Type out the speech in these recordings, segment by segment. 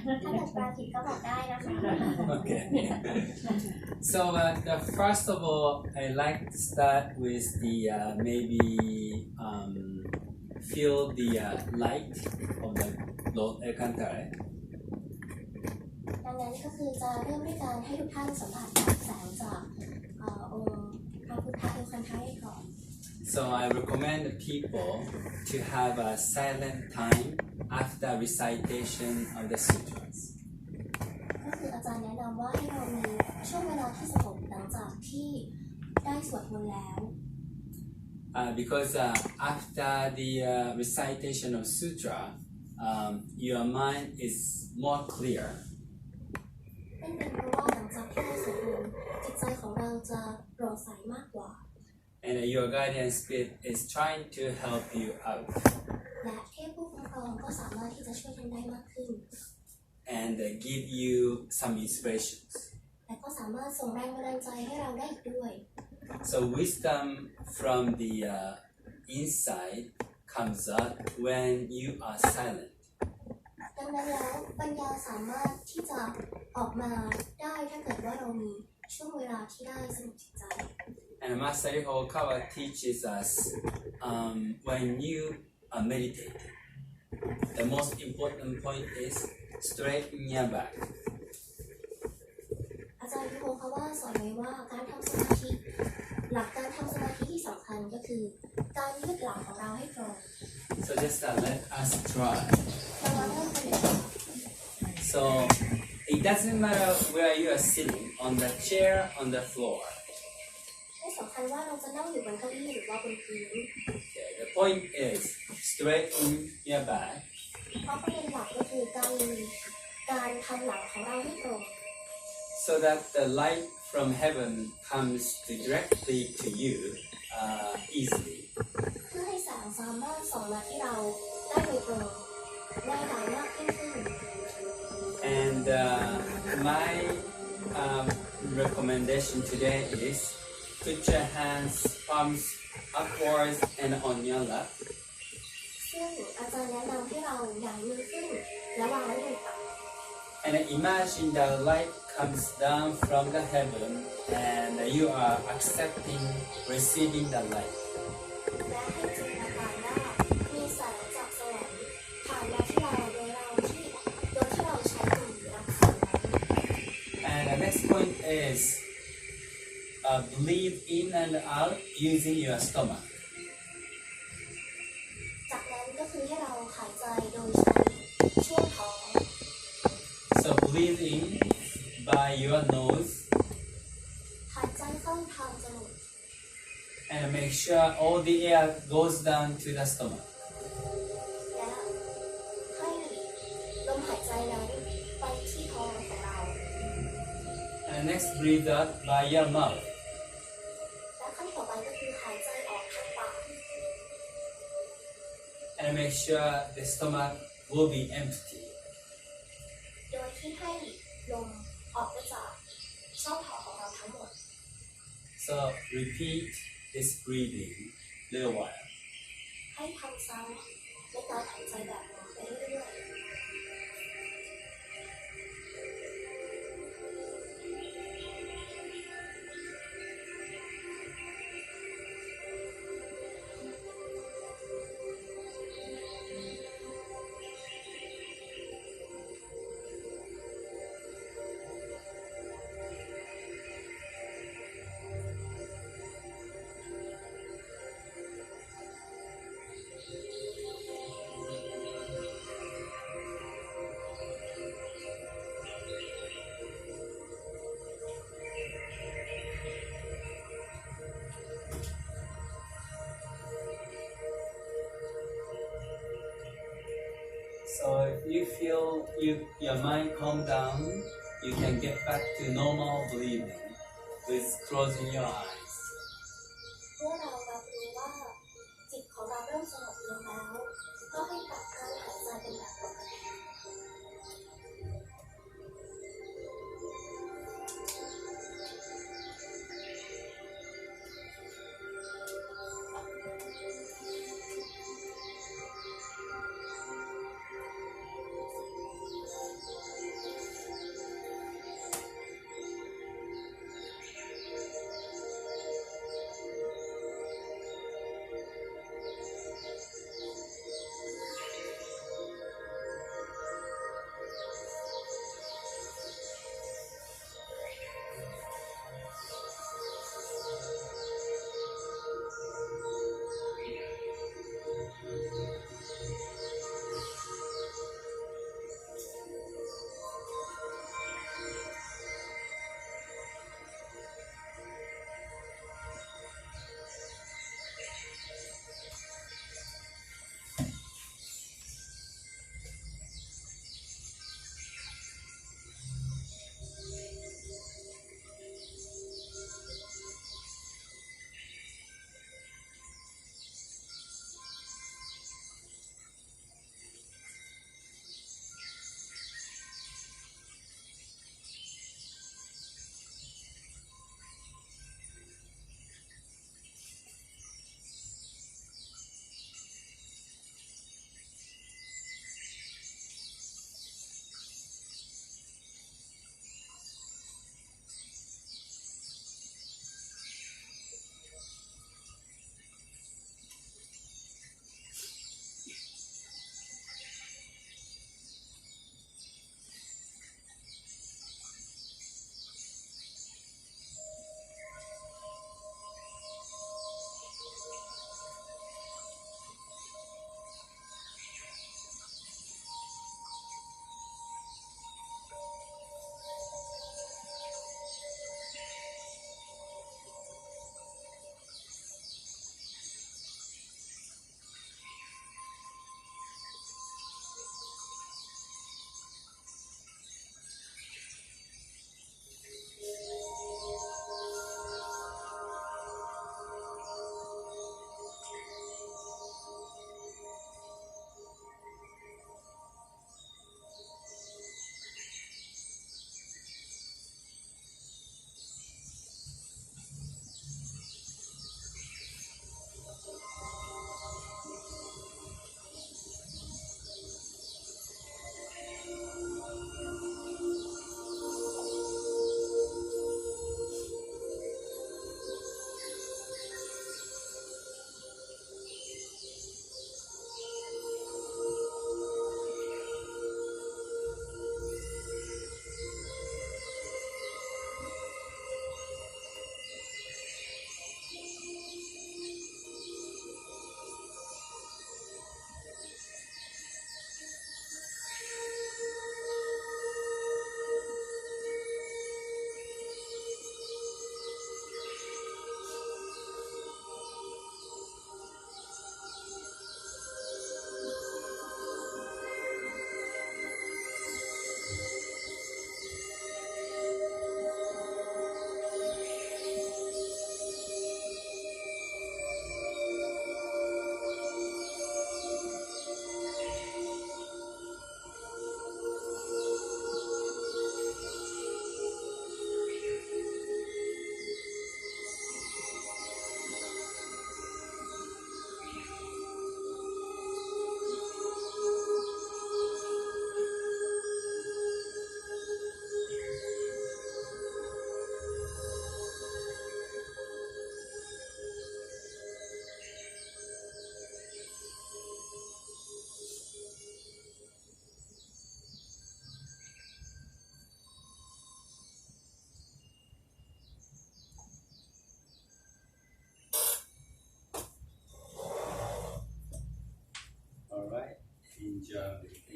ถ้าเกิดแปลผิดก็บอกได้นะคะ Okay. So first of all, I like to start with the maybe feel the light of the Lord Alcantara. ดังนั้นก็คือจะเริ่มด้วยการให้ทุกท่านสัมผัสแสงจากองค์พระพุทธเอลคันธาริก่อน So I recommend people to have a silent time after recitation of the sutras. ก็คืออาจารย์แนะนำว่าให้เรามีช่วงเวลาที่สงบหลังจากที่ได้สวดมนต์แล้ว Because after the recitation of sutra, your mind is more clear. นั่นเป็นเพราะว่าหลังจากที่ได้สวดมนต์จิตใจของเราจะโปร่งใสมากกว่า And your guardian spirit is trying to help you out. และเทพผู้คุ้มครองก็สามารถที่จะช่วยท่านได้มากขึ้น And give you some inspirations. และก็สามารถส่งแรงบันดาลใจให้เราได้อีกด้วย So wisdom from the inside comes up when you are silent. ดังนั้นแล้วปัญญาสามารถที่จะออกมาได้ถ้าเกิดว่าเรามีช่วงเวลาที่ได้สงบจิตใจ And Master Hokawa teaches us when you are meditating, the most important point is straighten your back. อาจารย์พิโฮคาว่าสอนไว้ว่าการทำสมาธิหลักการทำสมาธิที่สำคัญก็คือการยืดหลังของเราให้ตรง So just let us try. เรามาเริ่มกันเลย So it doesn't matter where you are sitting, on the chair, on the floor. ไม่สำคัญว่าเราจะนั่งอยู่บนเก้าอี้หรือว่าบนพื้น Okay, the point is straighten your back. เพราะประเด็นหลักก็คือการทำหลังของเราให้ตรง So that the light from heaven comes directly to you easily. เพื่อให้แสงสามารถส่องมาที่เราได้โดยตรงง่ายดายมากยิ่งขึ้น And my recommendation today is put your hands, palms upwards and on your lap. ซึ่งอาจารย์แนะนำให้เราหยั่งมือขึ้นและวางไว้บนตัก And imagine the light comes down from the heaven and you are accepting, receiving the light. และให้จินตนาการว่ามีแสงจากสวรรค์ผ่านมาที่เราโดยที่เราใช้มือรับแสงนั้น And the next point is breathe in and out using your stomach. จากนั้นก็คือให้เราหายใจโดยใช้ช่วงท้อง So breathe in by your nose หายใจเข้าทางจมูก and make sure all the air goes down to the stomach. และให้ลมหายใจนั้นไปที่ท้องของเรา And next breathe out by your mouth. และขั้นต่อไปก็คือหายใจออกทางปาก And make sure the stomach will be empty. โดยที่ให้ลมออกไปจากช่องท้องของเราทั้งหมด So repeat this breathing little while. ให้ทำซ้ำในการหายใจแบบนี้ไปเรื่อยๆ So if you feel your mind calm down, you can get back to normal breathing with closing your eyes. เมื่อเรารับรู้ว่าจิตของเราเริ่มสงบลงแล้วก็ให้กลับการหายใจเป็นแบบปกติ แ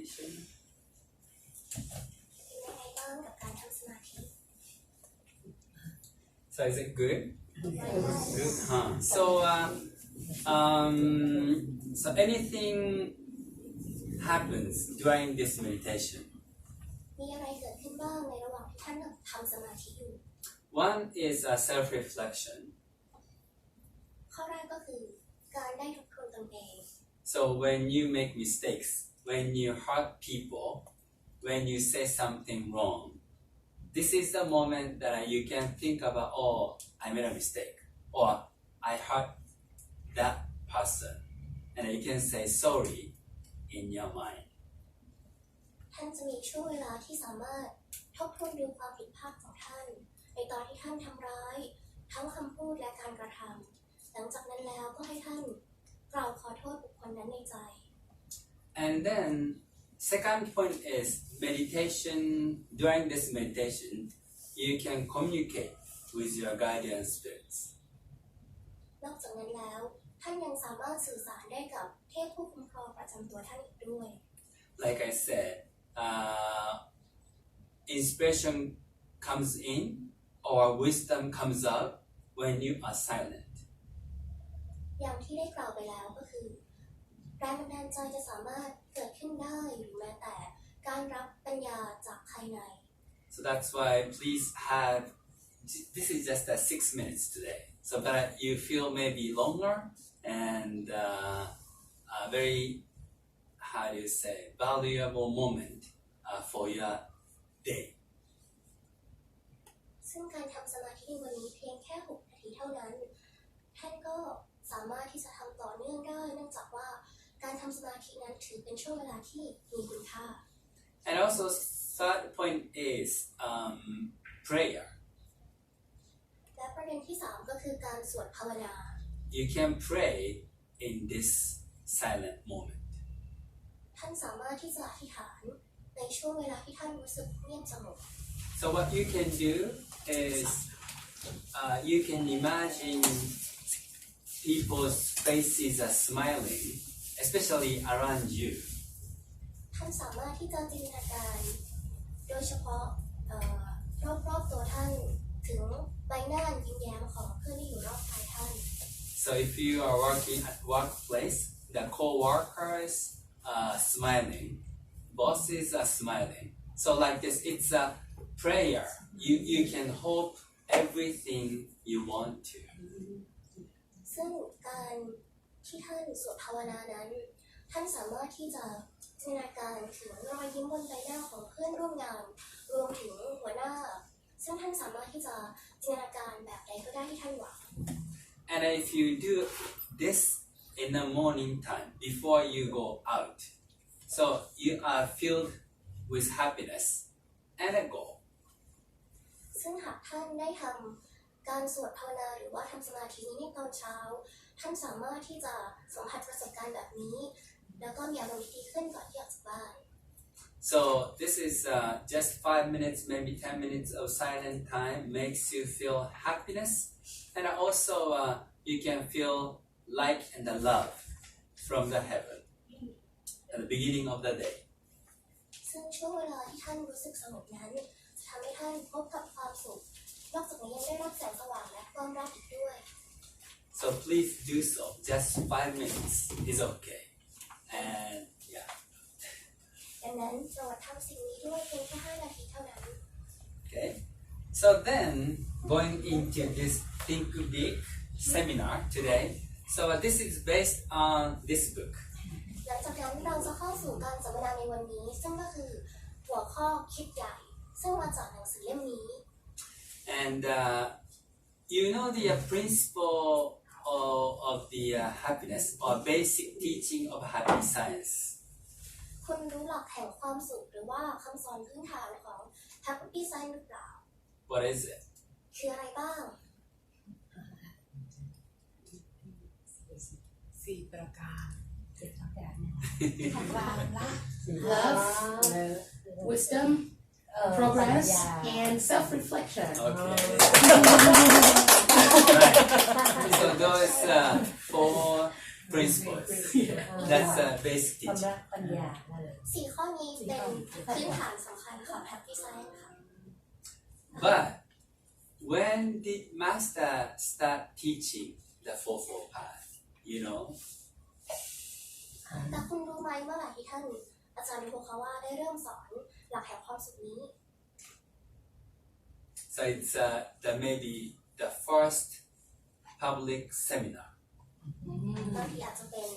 meditation? เป็นยังไงบ้างกับการทำสมาธิ So is it good? Good, huh? So anything happens during this meditation. มีอะไรเกิดขึ้นบ้างในระหว่างที่ท่านทำสมาธิอยู่ One is self-reflection. ข้อแรกก็คือการได้ทบทวนตนเอง So when you make mistakes, when you hurt people, when you say something wrong, this is the moment that you can think about, oh, I made a mistake, or I hurt that person, and you can say sorry in your mind. ท่านจะมีช่วงเวลาที่สามารถทบทวนดูความผิดพลาดของท่านในตอนที่ท่านทำร้ายทั้งคำพูดและการกระทำหลังจากนั้นแล้วก็ให้ท่านกล่าวขอโทษบุคคลนั้นในใจ And then second point is meditation. During this meditation, you can communicate with your guardian spirits. นอกจากนั้นแล้วท่านยังสามารถสื่อสารได้กับเทพผู้คุ้มครองประจำตัวท่านอีกด้วย Like I said, inspiration comes in or wisdom comes out when you are silent. อย่างที่ได้กล่าวไปแล้วก็คือแรงบันดาลใจจะสามารถเกิดขึ้นได้หรือแม้แต่การรับปัญญาจากภายใน So that's why please have, this is just 6 minutes today, so that you feel maybe longer and a very, how do you say, valuable moment for your day. ซึ่งการทำสมาธิในวันนี้เพียงแค่6 นาทีเท่านั้นท่านก็สามารถที่จะทำต่อเนื่องได้เนื่องจากว่าการทำสมาธินั้นถือเป็นช่วงเวลาที่มีคุณค่า And also third point is prayer. และประเด็นที่3ก็คือการสวดภาวนา You can pray in this silent moment. ท่านสามารถที่จะอธิษฐานในช่วงเวลาที่ท่านรู้สึกเงียบสงบ So what you can do is you can imagine people's faces are smiling, especially around you. ท่านสามารถที่จะจินตนาการโดยเฉพาะรอบๆตัวท่านถึงใบหน้ายิ้มแย้มของเพื่อนที่อยู่รอบกายท่าน So if you are working at workplace, the co-workers are smiling, bosses are smiling. So like this, it's a prayer. You can hope everything you want to. ซึ่งการที่ท่านสวดภาวนานั้นท่านสามารถที่จะจินตนาการถึงรอยยิ้มบนใบหน้าของเพื่อนร่วมงานรวมถึงหัวหน้าซึ่งท่านสามารถที่จะจินตนาการแบบใดก็ได้ที่ท่านหวัง And if you do this in the morning time before you go out, so you are filled with happiness and a goal. ซึ่งหากท่านได้ทำการสวดภาวนาหรือว่าทำสมาธินี้ในตอนเช้าท่านสามารถที่จะสัมผัสประสบการณ์แบบนี้แล้วก็มีอารมณ์ดีขึ้นก่อนที่ออกจากบ้าน So this is just 5 minutes, maybe 10 minutes of silent time makes you feel happiness, and also you can feel light and the love from the heaven at the beginning of the day. ซึ่งช่วงเวลาที่ท่านรู้สึกสงบนั้นจะทำให้ท่านพบกับความสุขนอกจากนี้ยังได้รับแสงสว่างและความรักอีกด้วย So please do so. Just 5 minutes is okay. And yeah. ดังนั้นโปรดทำสิ่งนี้ด้วยเพียงแค่5 นาทีเท่านั้น Okay. So then going into this Think Big seminar today. So this is based on this book. หลังจากนั้นเราจะเข้าสู่การสัมมนาในวันนี้ซึ่งก็คือหัวข้อคิดใหญ่ซึ่งมาจากหนังสือเล่มนี้ And you know the principle of the happiness or basic teaching of happy science. คุณรู้หลักแห่งความสุขหรือว่าคำสอนพื้นฐานของ Happy Science หรือเปล่า What is it? คืออะไรบ้าง 4 ประการ Love, wisdom, progress, and self-reflection. Okay. Right. So those 4 principles. Yeah. That's the basic ความ teaching. รักปัญญานั่นเลย 4 ข้อนี้เป็นพื้นฐานสำคัญของ Happy Science ค่ะ But when did Master start teaching the 4-4 path? You know, แต่คุณรู้ไหมเมื่อไหร่ที่ท่านอาจารย์ดิโกคาวะได้เริ่มสอนหลักแห่งความสุขนี้ so it's maybe the first public seminar. บางทีอาจจะเป็น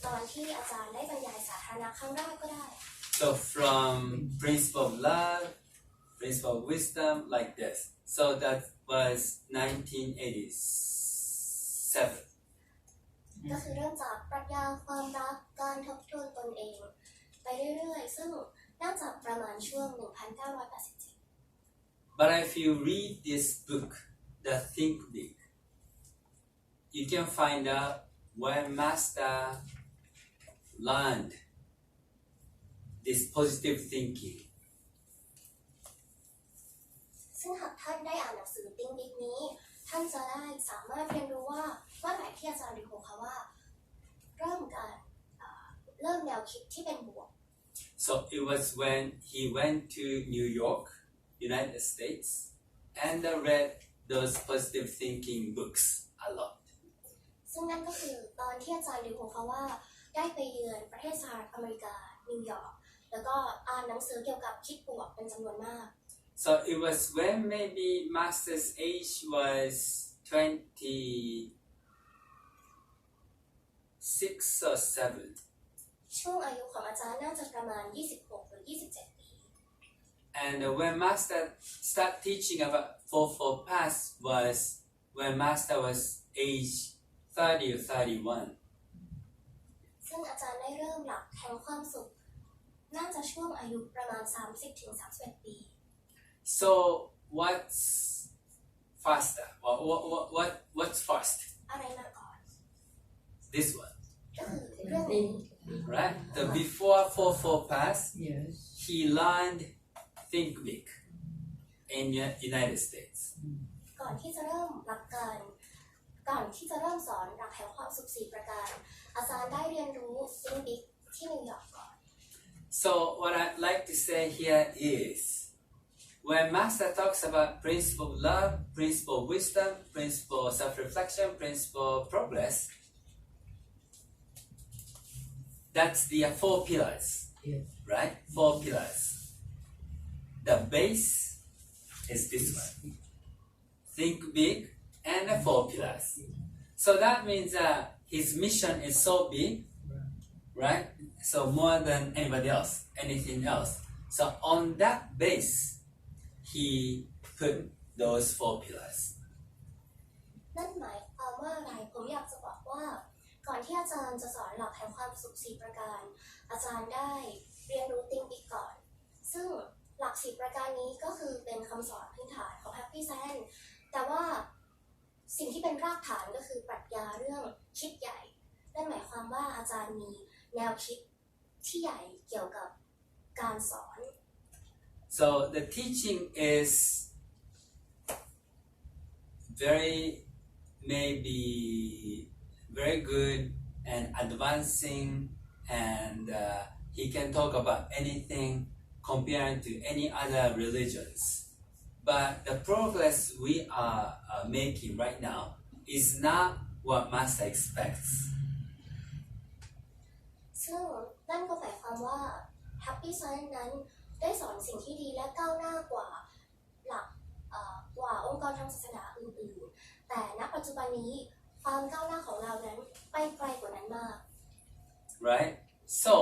ตอนที่อาจารย์ได้บรรยายสาธารณะครั้งแรกก็ได้ So from principle of love, principle of wisdom, like this. So that was 1987. ก็คือเริ่มจากปรัชญาความรักการทบทวนตนเอง ไปเรื่อยๆ ซึ่งน่าจะประมาณช่วง 1987 But if you read this book, The Think Big, you can find out where Master learned this positive thinking. ซึ่งหากท่านได้อ่านหนังสือติ้งบิ๊กนี้ ท่านจะได้สามารถเรียนรู้ว่าเมื่อไหร่ที่อาจารย์ดิโกคาวะเริ่มแนวคิดที่เป็นบวก So it was when he went to New York, United States, and read those positive thinking books a lot. ซึ่งนั่นก็คือตอนที่อาจารย์ดิโกคาวะได้ไปเยือนประเทศสหรัฐอเมริกานิวยอร์กแล้วก็อ่านหนังสือเกี่ยวกับคิดบวกเป็นจำนวนมาก So it was when maybe Master's age was 26 or 7. ช่วงอายุของอาจารย์น่าจะประมาณ 26 หรือ 27 ปี And when Master started teaching about 4-4 paths was when Master was age 30 or 31. ซึ่งอาจารย์ได้เริ่มหลักแห่งความสุขน่าจะช่วงอายุประมาณ 30-31 ปี So what's faster? What's first? อะไรมาก่อน This one, ก็คือเรื่องนี้ right? The before 4-4 paths, Yes. he learned think big in United States. ก่อนที่จะเริ่มหลักการก่อนที่จะเริ่มสอนหลักแห่งความสุข4ประการ อาจารย์ได้เรียนรู้ติ้งบิ๊กที่นิวยอร์กก่อน So what I'd like to say here is, when Master talks about principle of love, principle of wisdom, principle of self-reflection, principle of progress, that's the 4 pillars, Yes. right? 4 pillars. The base is this one. Think big and the 4 pillars. So that means his mission is so big, right? So more than anybody else, anything else. So on that base, he put those 4 pillars. นั่นหมายความว่าอะไรผมอยากจะบอกว่า ก่อนที่อาจารย์จะสอนหลักแห่งความสุข4ประการ อาจารย์ได้เรียนรู้ติ้งบิ๊กก่อน ซึ่งหลัก4ประการนี้ก็คือเป็นคำสอนพื้นฐานของ Happy Science แต่ว่าสิ่งที่เป็นรากฐานก็คือปรัชญาเรื่องคิดใหญ่ นั่นหมายความว่าอาจารย์มีแนวคิดที่ใหญ่เกี่ยวกับการสอน So the teaching is maybe very good and advancing, and he can talk about anything comparing to any other religions. But the progress we are making right now is not what Master expects. ซึ่งนั่นก็หมายความว่า Happy Science นั้นได้สอนสิ่งที่ดีและก้าวหน้ากว่าหลักกว่าองค์กรทางศาสนาอื่นๆ แต่ณปัจจุบันนี้ความก้าวหน้าของเรานั้นไปไกลกว่านั้นมาก Right? So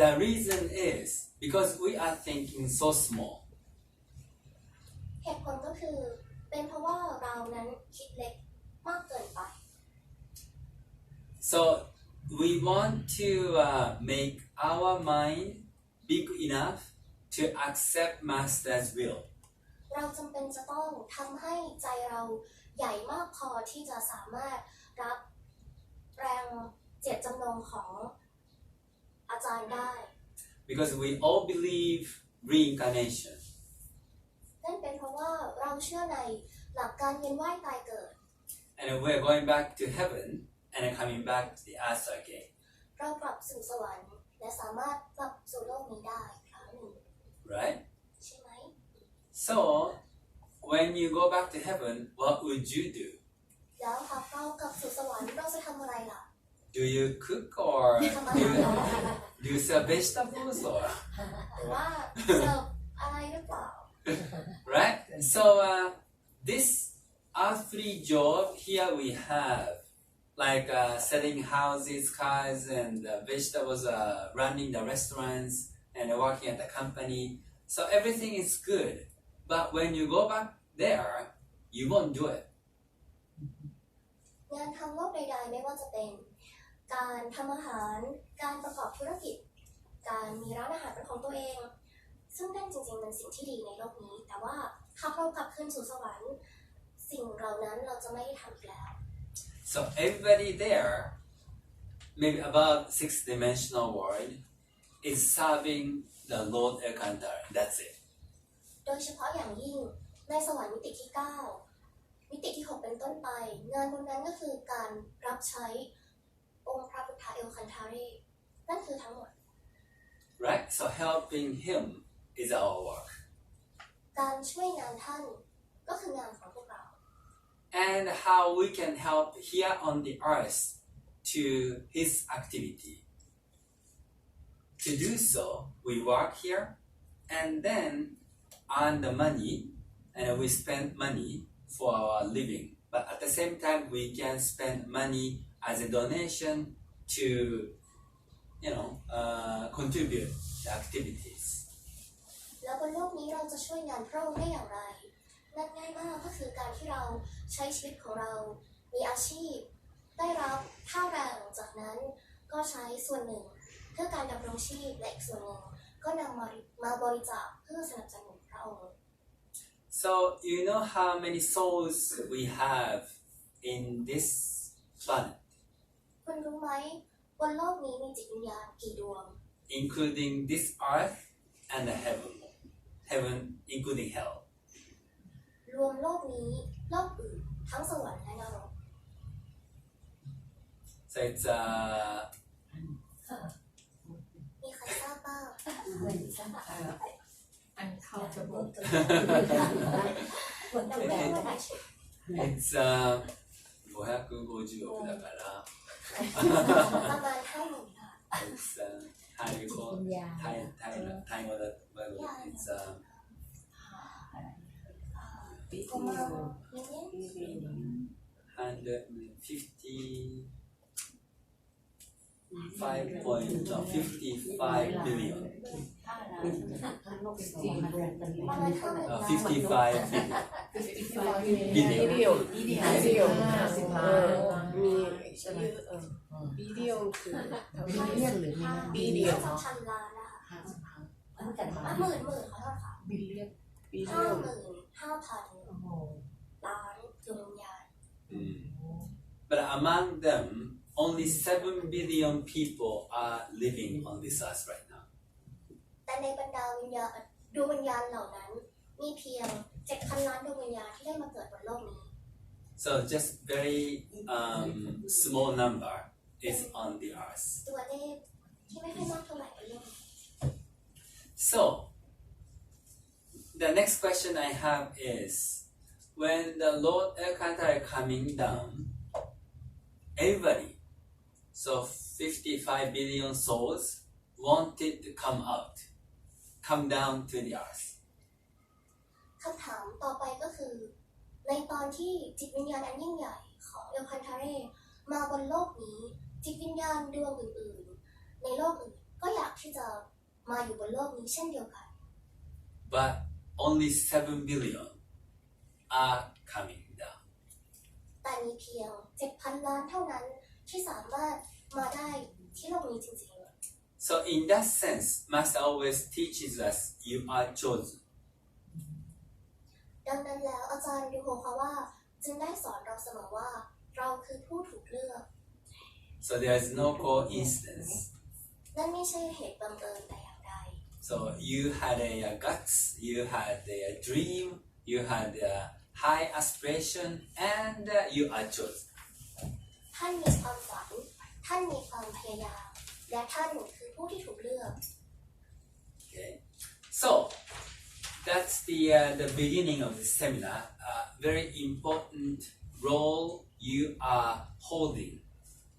the reason is because we are thinking so small. เหตุผลก็คือเป็นเพราะว่าเรานั้นคิดเล็กมากเกินไป So we want to make our mind big enough to accept Master's will. เราจำเป็นจะต้องทำให้ใจเราใหญ่มากพอที่จะสามารถรับแรงเจตจำนงของอาจารย์ได้ Because we all believe reincarnation. นั่นเป็นเพราะว่าเราเชื่อในหลักการเวียนว่ายตายเกิด And we're going back to heaven and then coming back to the earth again. เรากลับสู่สวรรค์และสามารถกลับสู่โลกนี้ได้อีกครั้งหนึ่ง Right? ใช่ไหม So, when you go back to heaven, what would you do? แล้วหากเรากลับสู่สวรรค์เราจะทำอะไรล่ะ Do you cook or ทำอาหารเหรอ do you sell vegetables or หรือว่าเสิร์ฟอะไรหรือเปล่า right? So this earthly job here we have like selling houses, cars, and vegetables, running the restaurants, and working at the company. So everything is good, but when you go back there, you won't do it. งานทางโลกใดๆไม่ว่าจะเป็นการทำอาหารการประกอบธุรกิจการมีร้านอาหารเป็นของตัวเองซึ่งนั่นจริงๆเป็นสิ่งที่ดีในโลกนี้แต่ว่าหากเรากลับคืนสู่สวรรค์สิ่งเหล่านั้นเราจะไม่ได้ทำอีกแล้ว So everybody there, maybe about six-dimensional world, is serving the Lord Elkantar. That's it. โดยเฉพาะอย่างยิ่งในสวรรค์มิติที่ 9 มิติที่ 6 เป็นต้นไปงานบนนั้นก็คือการรับใช้องค์พระพุทธเอลคันธารีนั่นคือทั้งหมด Right? So helping him is our work. การช่วยงานท่านก็คืองานของพวกเรา And how we can help here on the earth to his activity. To do so, we work here and then earn the money and we spend money for our living. But at the same time, we can spend money as a donation to, contribute to activities. แล้วบนโลกนี้เราจะช่วยงานพระองค์ได้อย่างไรนั่นง่ายมากก็คือการที่เราใช้ชีวิตของเรามีอาชีพได้รับค่าแรงจากนั้นก็ใช้ส่วนหนึ่งเพื่อการดำรงชีพและอีกส่วนหนึ่งก็นำมาบริจาคเพื่อสนับสนุนพระองค์ So you know how many souls we have in this planet, คุณรู้ไหมบนโลกนี้มีจิตวิญญาณกี่ดวง including this earth and the heaven including hell. รวมโลกนี้โลกอื่นทั้งสวรรค์และนรก So it's มีใครทราบบ้าง uncountable. 550億だから。ประมาณ50,000 บาท It's Thai語だと it's ประมาณ155 billion. ประมาณ50,000 55 billion. บีเดียวคือ billion หรือ billion น่าจะ1,000 ล้านนะคะหมื่นขอโทษค่ะ billion 55,000 ล้านดวงวิญญาณ But among them, only 7 billion people are living on this earth right now. แต่ในบรรดาดวงวิญญาณเหล่านั้นมีเพียง 7,000 ล้านดวงวิญญาณที่ได้มาเกิดบนโลกนี้ So just very small number is on the earth. ตัวเลขที่ไม่ค่อยมากเท่าไหร่บนโลกนี้ So the next question I have is, when the Lord Elkantar coming down, everybody, so 55 billion souls wanted to come down to the earth. คำถามต่อไปก็คือในตอนที่จิตวิญญาณอันยิ่งใหญ่ของเอลคันทาเรมาบนโลกนี้จิตวิญญาณดวงอื่นๆในโลกอื่นก็อยากที่จะมาอยู่บนโลกนี้เช่นเดียวกัน But only 7 billion are coming down. แต่มีเพียง 7,000 ล้านเท่านั้นที่สามารถมาได้ที่โลกนี้จริง So in that sense, Master always teaches us, you are chosen. ๆดังนั้นแล้วอาจารย์ยูโฮคาว่าจึงได้สอนเราเสมอว่าเราคือผู้ถูกเลือก So there is no coincidence. นั่นไม่ใช่เหตุบังเอิญแต่อย่างใด So you had a guts, you had a dream, you had a high aspiration, and you are chosen. ท่านมีความฝันท่านมีความพยายามและท่านคือผู้ที่ถูกเลือก Okay, so that's the beginning of the seminar. Very important role you are holding.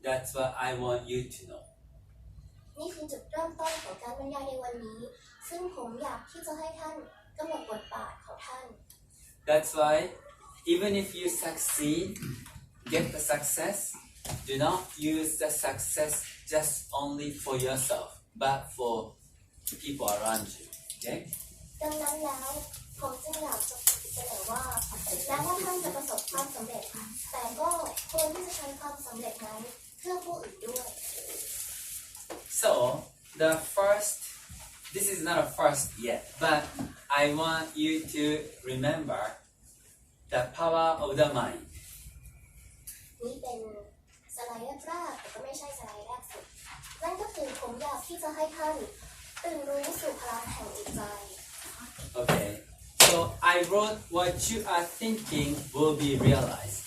That's what I want you to know. นี่คือจุดเริ่มต้นของการบรรยายในวันนี้ซึ่งผมอยากที่จะให้ท่านกำหนดบทบาทของท่าน That's why even if you succeed, get the success, do not use the success just only for yourself, but for people around you. Okay? ดังนั้นแล้วผมจึงอยากจะเสนอว่าแม้ว่าท่านจะประสบความสำเร็จแต่ก็ควรที่จะใช้ความสำเร็จนั้นเพื่อผู้อื่นด้วย So this is not a first yet, but I want you to remember the power of the mind. นี่เป็นสไลด์แรกแต่ก็ไม่ใช่สไลด์แรกสุดนั่นก็คือผมอยากที่จะให้ท่านตื่นรู้สู่พลังแห่งจิตใจ Okay, so I wrote what you are thinking will be realized.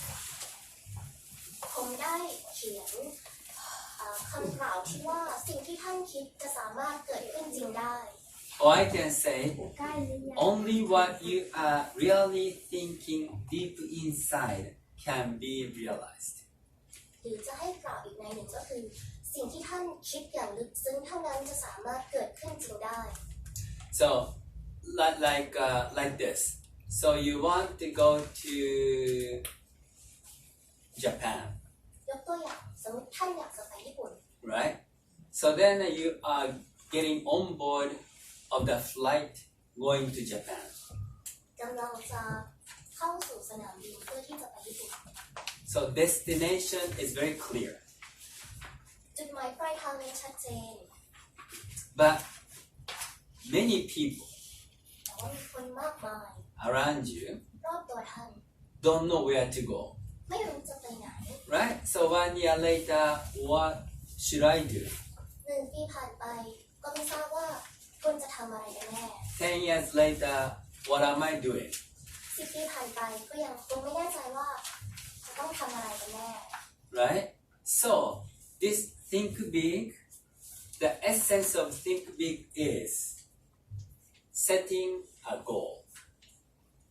ผมได้เขียนคำกล่าวที่ว่าสิ่งที่ท่านคิดจะสามารถเกิดขึ้นจริงได้ Or I can say, only what you are really thinking deep inside can be realized. หรือจะให้กล่าวอีกในหนึ่งก็คือสิ่งที่ท่านคิดอย่างลึกซึ้งเท่านั้นจะสามารถเกิดขึ้นจริงได้ So, like this. So you want to go to Japan, ยกตัวอย่างสมมติท่านอยากจะไปญี่ปุ่น right? So then you are getting on board of the flight going to Japan. กำลังจะเข้าสู่สนามบินเพื่อที่จะไปญี่ปุ่น So destination is very clear. จุดหมายปลายทางนั้นชัดเจน But many people แต่ว่ามีคนมากมาย around you รอบตัวท่าน don't know where to go, ไม่รู้จะไปไหน right? So 1 year later, what should I do? 1 ปีผ่านไปก็ไม่ทราบว่าควรจะทำอะไรกันแน่ 10 years later, what am I doing? 10 ปีผ่านไปก็ยังคงไม่แน่ใจว่าจะต้องทำอะไรกันแน่ Right? So, this think big, the essence of think big is setting a goal.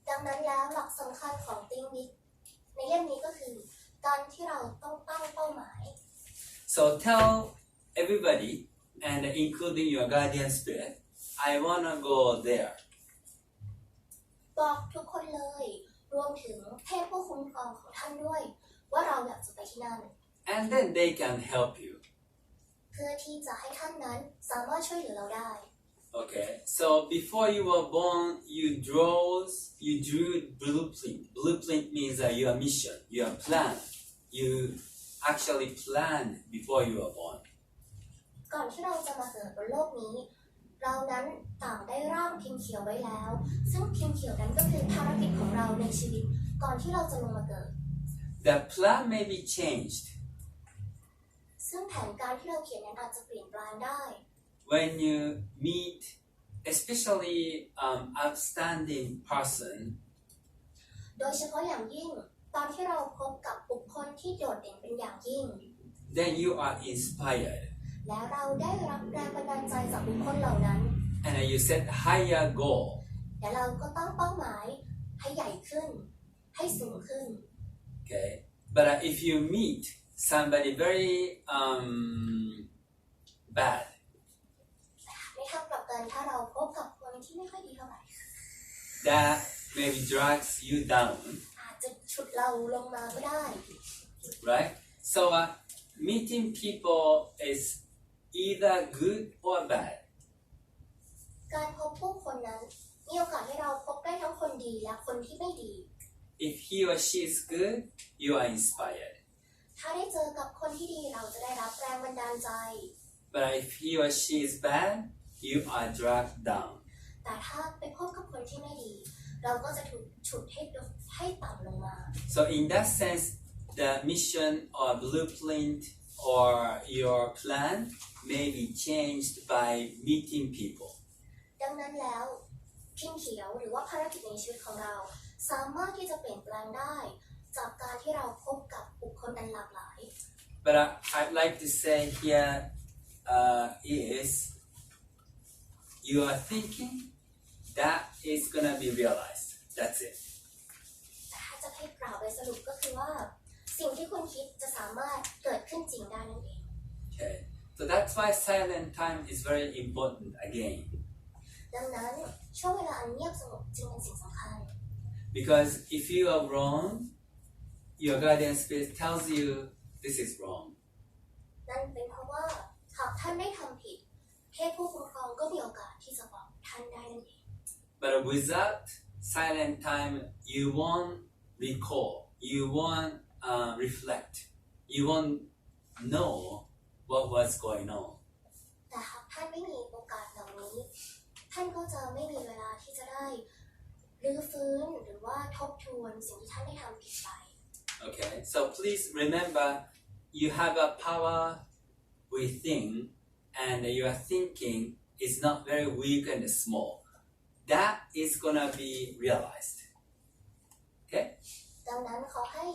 ดังนั้นแล้วหลักสำคัญของ Think Big ในเล่มนี้ก็คือการที่เราต้องตั้งเป้าหมาย So, tell everybody, and including your guardian spirit, I want to go there. บอกทุกคนเลยรวมถึงเทพผู้คุ้มครองของท่านด้วยว่าเราอยากจะไปที่นั่น And then they can help you. เพื่อที่จะให้ท่านนั้นสามารถช่วยเหลือเราได้ Okay, so before you were born, you drew blueprint. Blueprint means your mission, your plan. You actually planned before you were born. ก่อนที่เราจะมาเกิดบนโลกนี้ เรานั้นต่างได้ร่างพิมพ์เขียวไว้แล้ว ซึ่งพิมพ์เขียวนั้นก็คือภารกิจของเราในชีวิตก่อนที่เราจะลงมาเกิด The plan may be changed ซึ่งแผนการที่เราเขียนนั้นอาจจะเปลี่ยนแปลงได้ when you meet especially outstanding person โดยเฉพาะอย่างยิ่งตอนที่เราพบกับบุคคลที่โดดเด่นเป็นอย่างยิ่ง then you are inspired และเราได้รับแรงบันดาลใจจากบุคคลเหล่านั้น and you set higher goal และเราก็ตั้งเป้าหมายให้ใหญ่ขึ้นให้สูงขึ้น okay but if you meet somebody very bad ในทางกลับกันถ้าเราพบกับคนที่ไม่ค่อยดีเท่าไหร่ that maybe drags you down อาจจะฉุดเราลงมาก็ได้ right so meeting people is either good or bad การพบผู้คนนั้นมีโอกาสให้เราพบได้ทั้งคนดีและคนที่ไม่ดี if he or she is good you are inspired ถ้าได้เจอกับคนที่ดีเราจะได้รับแรงบันดาลใจ but if he or she is bad you are dragged down แต่ถ้าไปพบกับคนที่ไม่ดี เราก็จะถูกฉุดให้ต่ำลงมา so in that sense the mission or blueprint or your plan may be changed by meeting people ดังนั้นแล้วพิมพ์เขียวหรือว่าภารกิจในชีวิตของเราสามารถที่จะเปลี่ยนแปลงได้ จากการที่เราพบกับบุคคลอันหลากหลาย But I'd like to say here is you are thinking that is gonna be realized. That's it. แต่ถ้าจะให้กล่าวโดยสรุปก็คือว่าสิ่งที่คุณคิดจะสามารถเกิดขึ้นจริงได้นั่นเอง Okay. So that's why silent time is very important again. ดังนั้นช่วงเวลาอันเงียบสงบจึงเป็นสิ่งสำคัญ Because if you are wrong, your guardian spirit tells you this is wrong. นั่นเป็นเพราะว่าหากท่านได้ทำผิดเทพผู้คุ้มครองก็มีโอกาสที่จะบอกท่านได้นั่นเอง But without silent time, you won't recall, you won't reflect, you won't know what was going on. แต่หากท่านไม่มีโอกาสเหล่านี้ท่านก็จะไม่มีเวลาที่จะได้รื้อฟื้นหรือว่าทบทวนสิ่งที่ท่านได้ทำผิดไป Okay, so please remember you have a power within and your thinking is not very weak and small. That is gonna be realized. Okay? ดังนั้นขอให้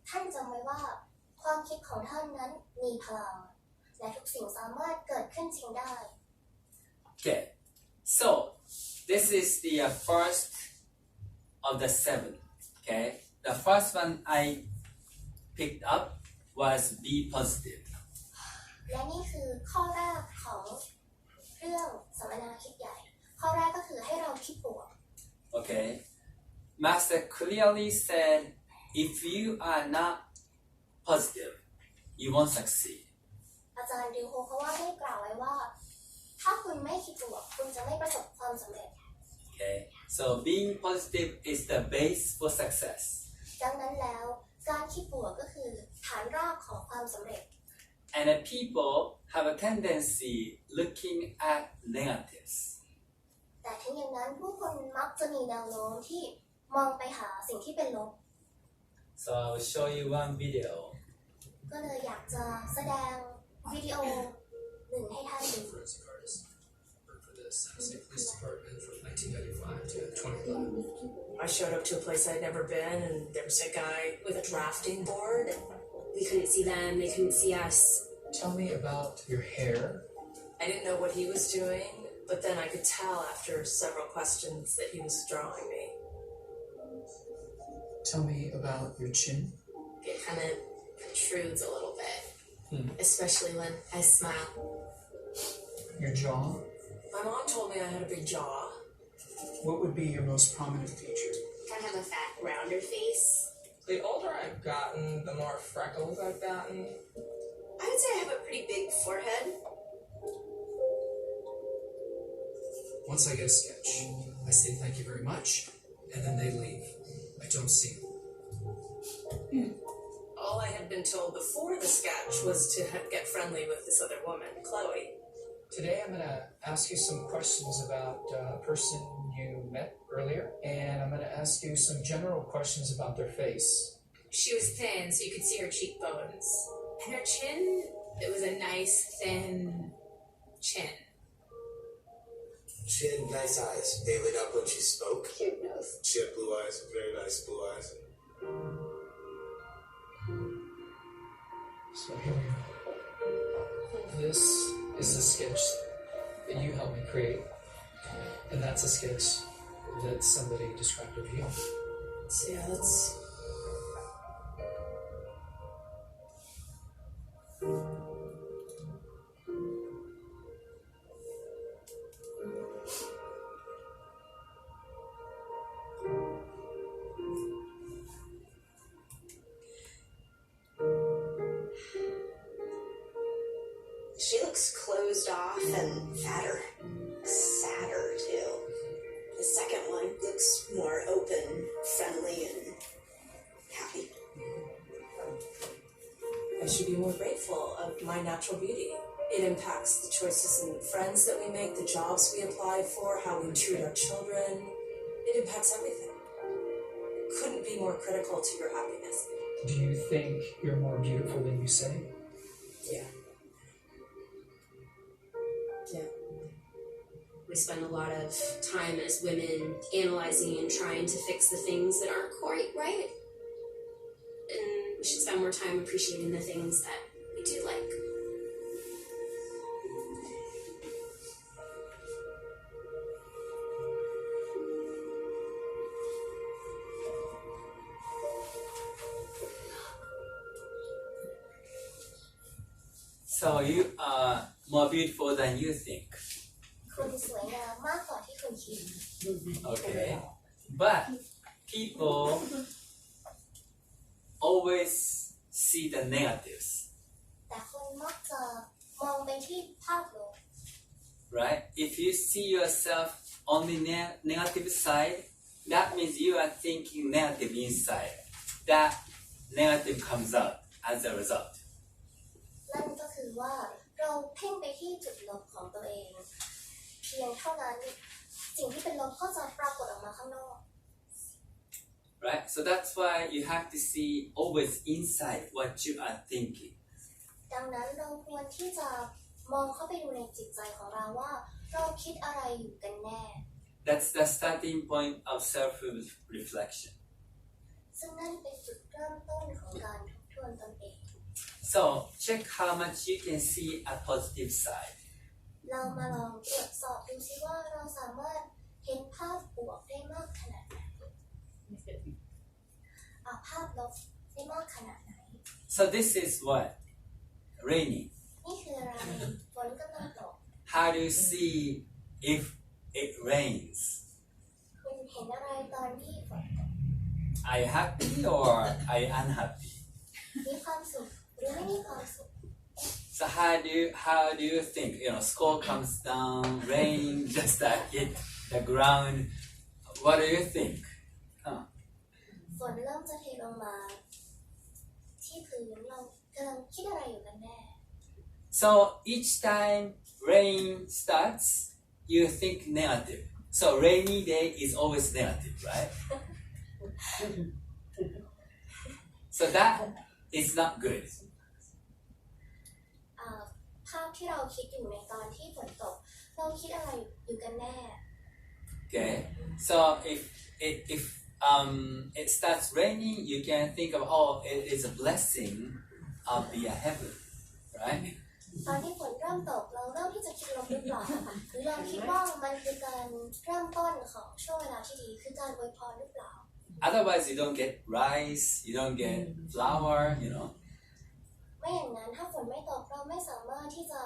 ท่านจำไว้ว่าความคิดของท่านนั้นมีพลังและทุกสิ่งสามารถเกิดขึ้นจริงได้ Okay, so this is the first of the 7. Okay, the first one I picked up was be positive. และนี่คือข้อแรกของเรื่องสัมมนาคิดใหญ่ข้อแรกก็คือให้เราคิดบวก Okay, Master clearly said if you are not positive, you won't succeed. อาจารย์ดิวโฮเขาว่าได้กล่าวไว้ว่าถ้าคุณไม่คิดบวกคุณจะไม่ประสบความสำเร็จ Okay, so being positive is the base for success. ดังนั้นแล้วการคิดบวกก็คือฐานรากของความสำเร็จ And the people have a tendency looking at negatives. แต่ถึงอย่างนั้นผู้คนมักจะมีแนวโน้มที่มองไปหาสิ่งที่เป็นลบ So I will show you one video. ก็เลยอยากจะแสดงวิดีโอหนึ่งให้ท่านดู forensic artist. Worked for the San Jose Police Department from 1995 to 2011. I showed up to a place I'd never been, and there was a guy with a drafting board. We couldn't see them, they couldn't see us. Tell me about your hair. I didn't know what he was doing, but then I could tell after several questions that he was drawing me. Tell me about your chin. It kind of protrudes a little bit, especially when I smile. Your jaw. My mom told me I had a big jaw. What would be your most prominent feature? Kind of have a fat, rounder face. The older I've gotten, the more freckles I've gotten. I would say I have a pretty big forehead. Once I get a sketch, I say thank you very much, and then they leave. I don't see them. All I had been told before the sketch was to get friendly with this other woman, Chloe. Today I'm going to ask you some questions about a person you met earlier, and I'm going to ask you some general questions about their face. She was thin, so you could see her cheekbones. And her chin, it was a nice, thin chin. She had nice eyes. They lit up when she spoke. Cute nose. She had blue eyes, very nice blue eyes. So here we go. This is the sketch that you helped me create, and that's a sketch that somebody described of you. So yeah, let's... She looks closed off and fatter. Sadder, too. The second one looks more open, friendly, and happy. I should be more grateful of my natural beauty. It impacts the choices and friends that we make, the jobs we apply for, how we treat our children. It impacts everything. Couldn't be more critical to your happiness. Do you think you're more beautiful than you say? Yeah. Yeah. We spend a lot of time as women analyzing and trying to fix the things that aren't quite right. and we should spend more time appreciating the things that we do like. So you are more beautiful than you think. คุณสวยงามมากกว่าที่คุณคิด Okay. But people always see the negatives, แต่คนมักจะมองไปที่ภาพลบ right? If you see yourself on the negative side, that means you are thinking negative inside. That negative comes out as a result. นั่นก็คือว่าเราเพ่งไปที่จุดลบของตัวเอง เพียงเท่านั้นสิ่งที่เป็นลบก็จะปรากฏออกมาข้างนอก Right? So that's why you have to see always inside what you are thinking. ดังนั้นเราควรที่จะมองเข้าไปดูในจิตใจของเราว่าเราคิดอะไรอยู่กันแน่ That's the starting point of self-reflection. ซึ่งนั่นเป็นจุดเริ่มต้นของการทบทวนตนเอง So check how much you can see a positive side. เรามาลองตรวจสอบดูซิว่าเราสามารถเห็นภาพบวกได้มากขนาดไหนภาพลบได้มากขนาดไหน So this is what? Raining. นี่คืออะไรฝนกำลังตก How do you see if it rains? คุณเห็นอะไรตอนที่ฝนตก Are you happy or are you unhappy? มีความสุขหรือไม่มีความสุข So how do you think? Snow comes down, rain just hit the ground. What do you think? ฝนเริ่มจะเทลงมาที่พื้นเรากำลังคิดอะไรอยู่กันแน่ So each time rain starts, you think negative. So rainy day is always negative, right? So that is not good. ภาพที่เราคิดอยู่ในตอนที่ฝนตกเราคิดอะไรอยู่กันแน่ Okay. So if it starts raining, you can think of it is a blessing of the heaven, right? ตอนที่ฝนเริ่มตกเราเริ่มที่จะคิดลบหรือเปล่าหรือเราคิดว่ามันคือการเริ่มต้นของช่วงเวลาที่ดีคือการอวยพรหรือเปล่า Otherwise, you don't get rice, you don't get flour, ไม่อย่างนั้นถ้าฝนไม่ตกเราไม่สามารถที่จะ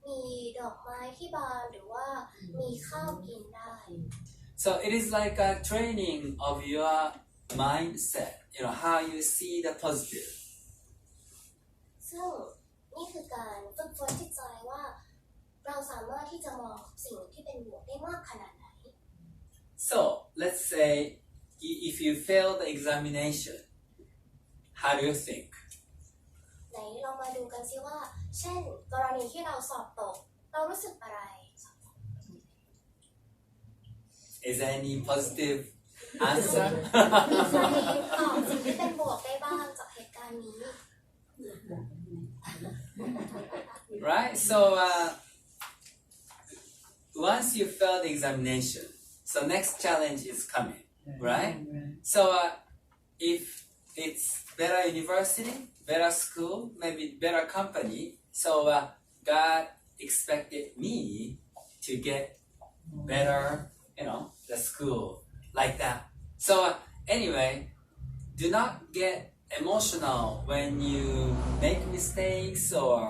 มีดอกไม้ที่บานหรือว่ามีข้าวกินได้ So it is like a training of your mindset, how you see the positive. ซึ่งนี่คือการฝึกฝนจิตใจว่าเราสามารถที่จะมองสิ่งที่เป็นบวกได้มากขนาดไหน So let's say if you fail the examination, how do you think? ไหนเรามาดูกันซิว่าเช่นกรณีที่เราสอบตกเรารู้สึกอะไร Is there any positive answer? มีใครตอบสิ่งที่เป็นบวกได้บ้างจากเหตุการณ์นี้ Right? So once you fail the examination, so next challenge is coming, right? So if it's better university, better school, maybe better company, so God expected me to get better, the school, like that. So anyway, do not get emotional when you make mistakes or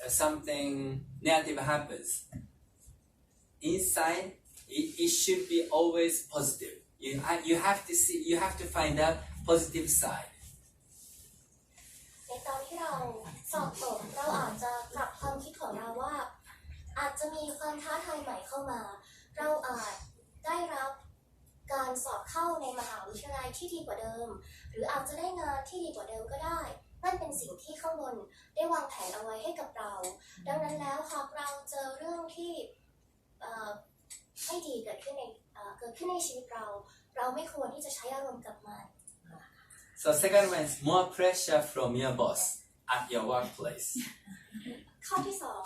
something negative happens. Inside, it should be always positive. You have to find out positive side. ในตอนที่เราสอบตกเราอาจจะปรับความคิดของเราว่าอาจจะมีความท้าทายใหม่เข้ามาเราอาจได้รับการสอบเข้าในมหาวิทยาลัยที่ดีกว่าเดิมหรืออาจจะได้งานที่ดีกว่าเดิมก็ได้นั่นเป็นสิ่งที่ข้างบนได้วางแผนเอาไว้ให้กับเราดังนั้นแล้วหากเราเจอเรื่องที่ไม่ดีเกิดขึ้นในชีวิตเราไม่ควรที่จะใช้อารมณ์กับมัน So second one is more pressure from your boss at your workplace. ข้อที่สอง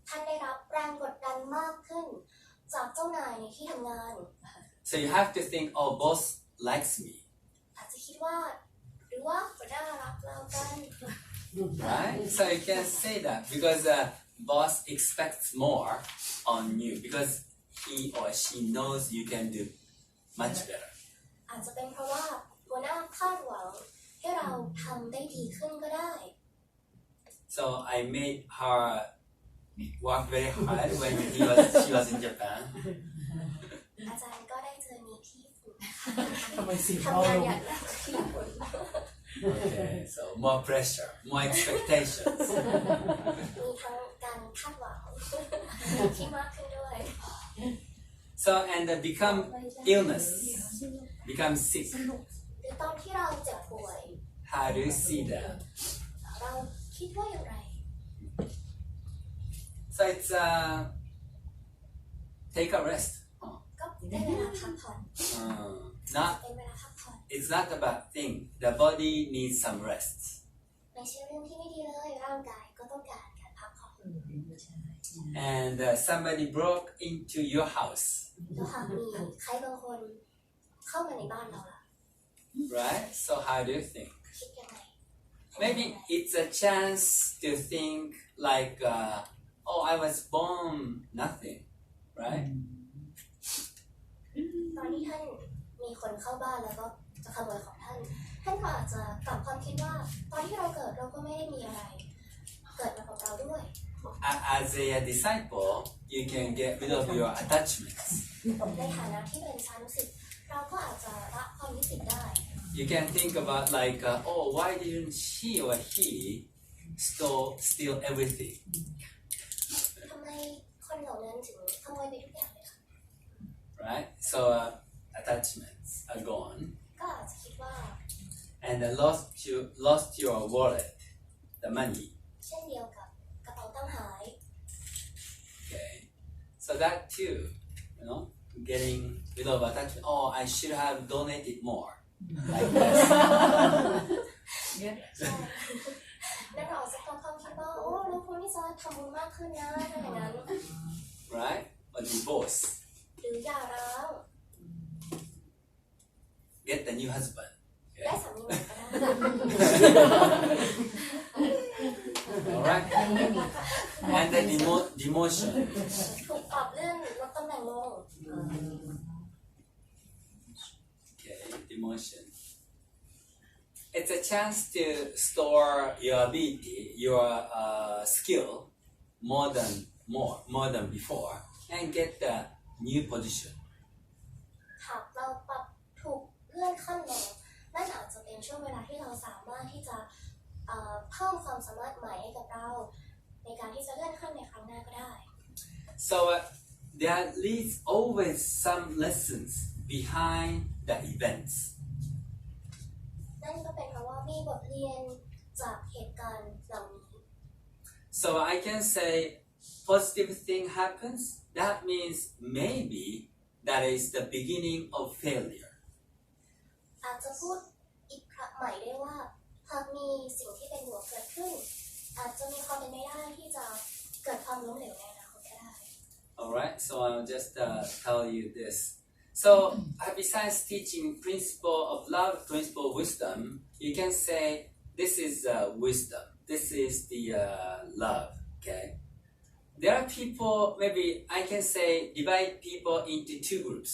ท่านได้รับแรงกดดันมากขึ้นจากเจ้านายในที่ทำงาน So you have to think, boss likes me. อาจจะคิดว่าหรือ รือว่าหัวหน้ารักเรากัน right? So you can say that because the boss expects more on you because he or she knows you can do much better. อาจจะเป็นเพราะว่าหัวหน้าคาดหวังให้เราทำได้ดีขึ้นก็ได้ So I made her work very hard when she was in Japan. อาจารย์ก็ได้เจอนี้ที่ญี่ปุ่น ทำไมสี ทำงานอย่างหนักที่ญี่ปุ่น Okay, so more pressure, more expectations. มีทั้งการคาดหวังที่มากขึ้นด้วย So and become illness, become sick. หรือตอนที่เราเจ็บป่วย How do you see that? เราคิดว่าอย่างไร So it's take a rest. ก็ได้เวลาพักผ่อน Not เป็นเวลาพักผ่อน it's not a bad thing. The body needs some rest. ไม่ใช่เรื่องที่ไม่ดีเลยร่างกายก็ต้องการการพักผ่อน And somebody broke into your house, แล้วหากมีใครบางคนเข้ามาในบ้านเราล่ะ right? So how do you think? คิดยังไง Maybe it's a chance to think like, oh, I was born nothing, right? ตอนที่ท่านมีคนเข้าบ้านแล้วก็จะขโมยของท่านก็อาจจะกลับความคิดว่าตอนที่เราเกิดเราก็ไม่ได้มีอะไร เกิดมากับเราด้วย As a disciple, you can get rid of your attachments. ในฐานะที่เป็นสานุศิษย์เราก็อาจจะละความยึดติดได้ You can think about like, oh, why didn't she or he steal everything? ทำไมคนเหล่านั้นถึงขโมยไปทุกอย่างเลยคะ Right? So attachments are gone, ก็อาจจะคิดว่า and lost your wallet, the money. เช่นเดียวกับกระเป๋าตังค์หาย Okay, so that too, getting rid of attachment. Oh, I should have donated more, like this. ใช่นั่นเราอาจจะต้องความคิดว่าโอ้เราควรที่จะทำบุญมากขึ้นนะถ้าอย่างนั้น Right? Or divorce. หรือหย่าร้าง Get the new husband. ได้สามีใหม่ก็ได้ All right. And then demotion. ถูกปรับเลื่อนลดตำแหน่งลง Okay, demotion. It's a chance to store your ability, your skill more than before, and get the new position. หากเราปรับถูกเลื่อนขั้นลงนั่นอาจจะเป็นช่วงเวลาที่เราสามารถที่จะเพิ่มความสามารถใหม่ให้กับเราในการที่จะเลื่อนขั้นในครั้งหน้าก็ได้ So there is always some lessons behind the events. นั่นก็เป็นเพราะว่ามีบทเรียนจากเหตุการณ์เหล่านี้ So I can say positive thing happens. That means maybe that is the beginning of failure. อาจจะพูดอีกครั้งใหม่ได้ว่าหากมีสิ่งที่เป็นบวกเกิดขึ้นอาจจะมีความเป็นไปได้ที่จะเกิดความล้มเหลวในอนาคตก็ได้ Alright, so I'll just tell you this. So besides teaching principle of love, principle of wisdom, you can say this is wisdom. This is the love, okay? There are people, maybe I can say divide people into two groups.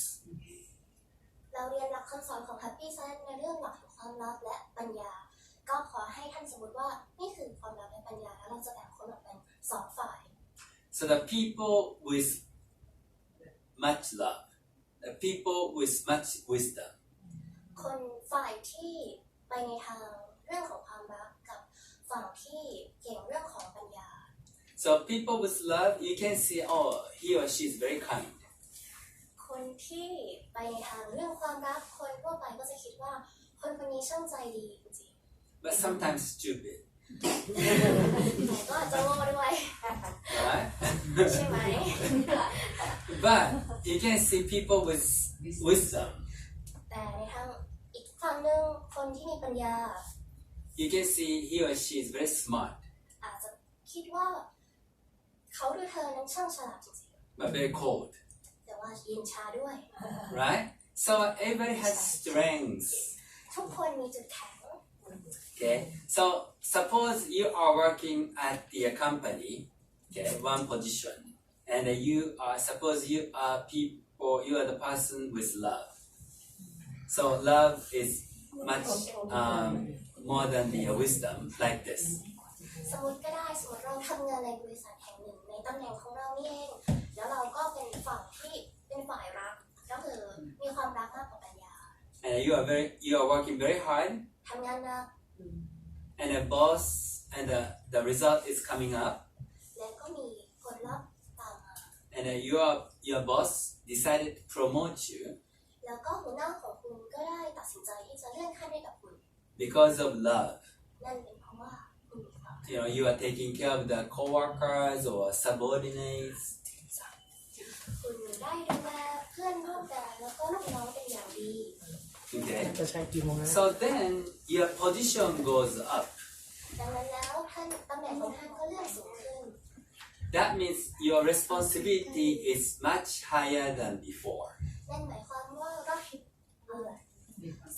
เราเรียนหลักคำสอนของ Happy Science ในเรื่องหลักแห่งความลับและปัญญาก็ขอให้ท่านสมมติว่านี่คือความลับและปัญญาแล้วเราจะแบ่งคนออกเป็นสองฝ่าย So the people with much love, the people with much wisdom. คนฝ่ายที่ไปในทางเรื่องของความรักกับฝั่งที่เก่งเรื่องของปัญญา So people with love, you can see, oh, he or she is very kind. คนที่ไปในทางเรื่องความรักคนทั่วไปก็จะคิดว่าคนคนนี้ช่างใจดีจริง But sometimes stupid, ๆแต่ก็อาจจะโง่ด้วย right? ใช่ไหม But you can see people with wisdom. แต่ในทางอีกฝั่งหนึ่งคนที่มีปัญญา You can see he or she is very smart, อาจจะคิดว่าเขาหรือเธอนั้นช่างฉลาดจริง but very cold, ๆแต่ว่าเย็นชาด้วย right? So everybody has strengths. ทุกคนมีจุดแข็ง Okay, so suppose you are working at the company, okay, one position, and suppose you are the person with love. So love is much more than the wisdom, like this. สมมติเราทำงานในบริษัทแห่งหนึ่งในตำแหน่งของเรานี่เองแล้วเราก็เป็นฝั่งที่เป็นฝ่ายรักก็คือมีความรักมากกว่าปัญญา And you are working very hard, ทำงานหนัก and the boss and the result is coming up, และก็มีผลลัพธ์ตามมา and your boss decided to promote you แล้วก็หัวหน้าของคุณก็ได้ตัดสินใจที่จะเลื่อนขั้นให้กับคุณ because of love. นั่นเป็นเพราะว่าคุณมีความ You are taking care of the co-workers or subordinates. คุณได้ดูแลเพื่อนร่วมงานแล้วก็ลูกน้องเป็นอย่างดี Okay. จะใช้กี่โมงนะ So then your position goes up. ดังนั้นแล้วตำแหน่งของท่านก็เลื่อนสูงขึ้น That means your responsibility is much higher than before. นั่นหมายความว่า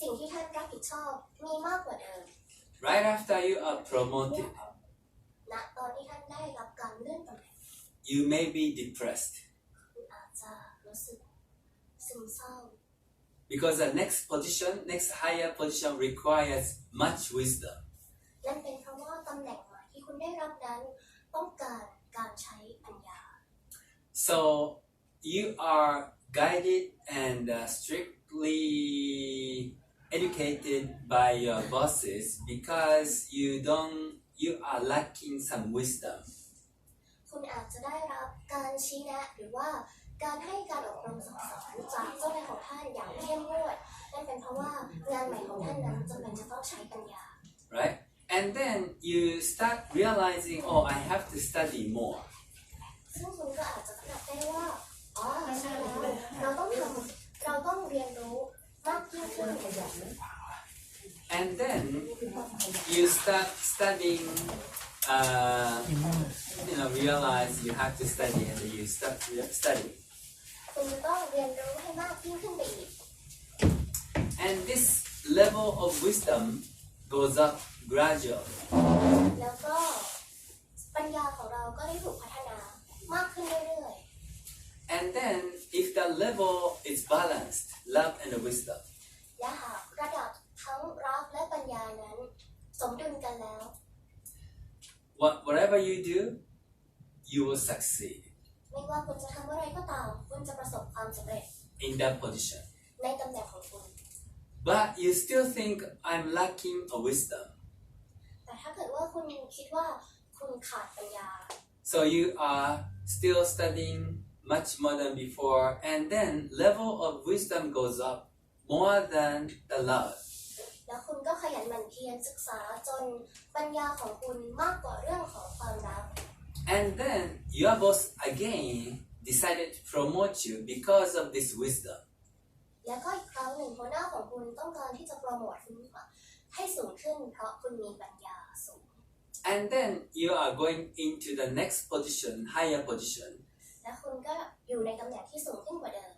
สิ่งที่ท่านรับผิดชอบมีมากกว่าเดิม Right after you are promoted, ณตอนที่ท่านได้รับการเลื่อนตำแหน่ง you may be depressed คุณอาจจะรู้สึกซึมเศร้า because the next higher position requires much wisdom. นั่นเป็นเพราะว่าตำแหน่งใหม่ที่คุณได้รับนั้นต้องการการใช้ปัญญา So you are guided and strictly educated by your bosses because you are lacking some wisdom. คุณอาจจะได้รับการชี้แนะหรือว่าการให้การอบรมสั่งสอนจากเจ้านายของท่านอย่างเข้มงวดนั่นเป็นเพราะว่างานใหม่ของท่านนั้นจำเป็นจะต้องใช้ปัญญา Right? And then you start realizing, oh, I have to study more. ซึ่งคุณก็อาจจะตระหนักได้ว่าอ๋อใช่แล้วเราต้องเรียนรู้มากยิ่งขึ้น And then you start studying, realize you have to study, and you start studying. คุณจะต้องเรียนรู้ให้มากยิ่งขึ้นไปอีก And this level of wisdom goes up gradually. แล้วก็ปัญญาของเราก็ได้ถูกพัฒนามากขึ้นเรื่อย And then if the level is balanced, love and wisdom, ๆและหากระดับทั้งรักและปัญญานั้นสมดุลกันแล้ว whatever you do, you will succeed ไม่ว่าคุณจะทำอะไรก็ตามคุณจะประสบความสำเร็จ in that position. ในตำแหน่งของคุณ But you still think I'm lacking a wisdom. แต่ถ้าเกิดว่าคุณคิดว่าคุณขาดปัญญา So you are still studying much more than before, and then level of wisdom goes up more than the love. แล้วคุณก็ขยันหมั่นเพียรศึกษาจนปัญญาของคุณมากกว่าเรื่องของความรัก And then your boss again decided to promote you because of this wisdom. แล้วก็อีกครั้งหนึ่งหัวหน้าของคุณต้องการที่จะโปรโมทคุณให้สูงขึ้นเพราะคุณมีปัญญาสูง And then you are going into the next position, higher position. และคุณก็อยู่ในตำแหน่งที่สูงขึ้นกว่าเดิม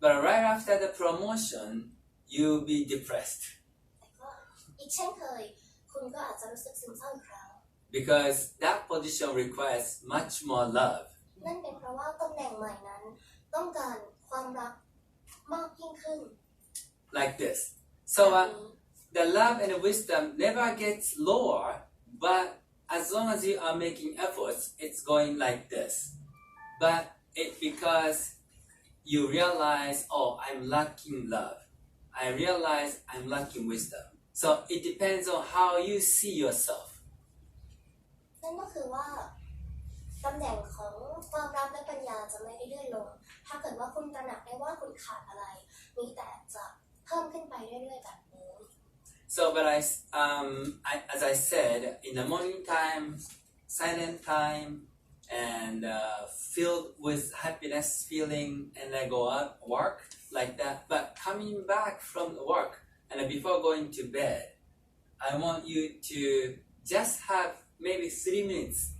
But right after the promotion, you'll be depressed แต่ก็อีกเช่นเคยคุณก็อาจจะรู้สึกซึมเศร้าอีกครั้ง because that position requires much more love. นั่นเป็นเพราะว่าตำแหน่งใหม่นั้นต้องการความรักมากยิ่งขึ้น Like this. So the love and the wisdom never gets lower, but as long as you are making efforts, it's going like this. But it's because you realize, oh, I'm lacking love. I realize I'm lacking wisdom. So it depends on how you see yourself. นั่นก็คือว่าตำแหน่งของความรักและปัญญาจะไม่ได้เลื่อนลง ถ้าเกิดว่าคุณตระหนักได้ว่าคุณขาดอะไร มีแต่จะเพิ่มขึ้นไปเรื่อยๆแบบนี้ So, but as I said, in the morning time, silent time, and filled with happiness feeling, and I go out work like that. But coming back from the work and before going to bed, I want you to just have maybe 3 minutes,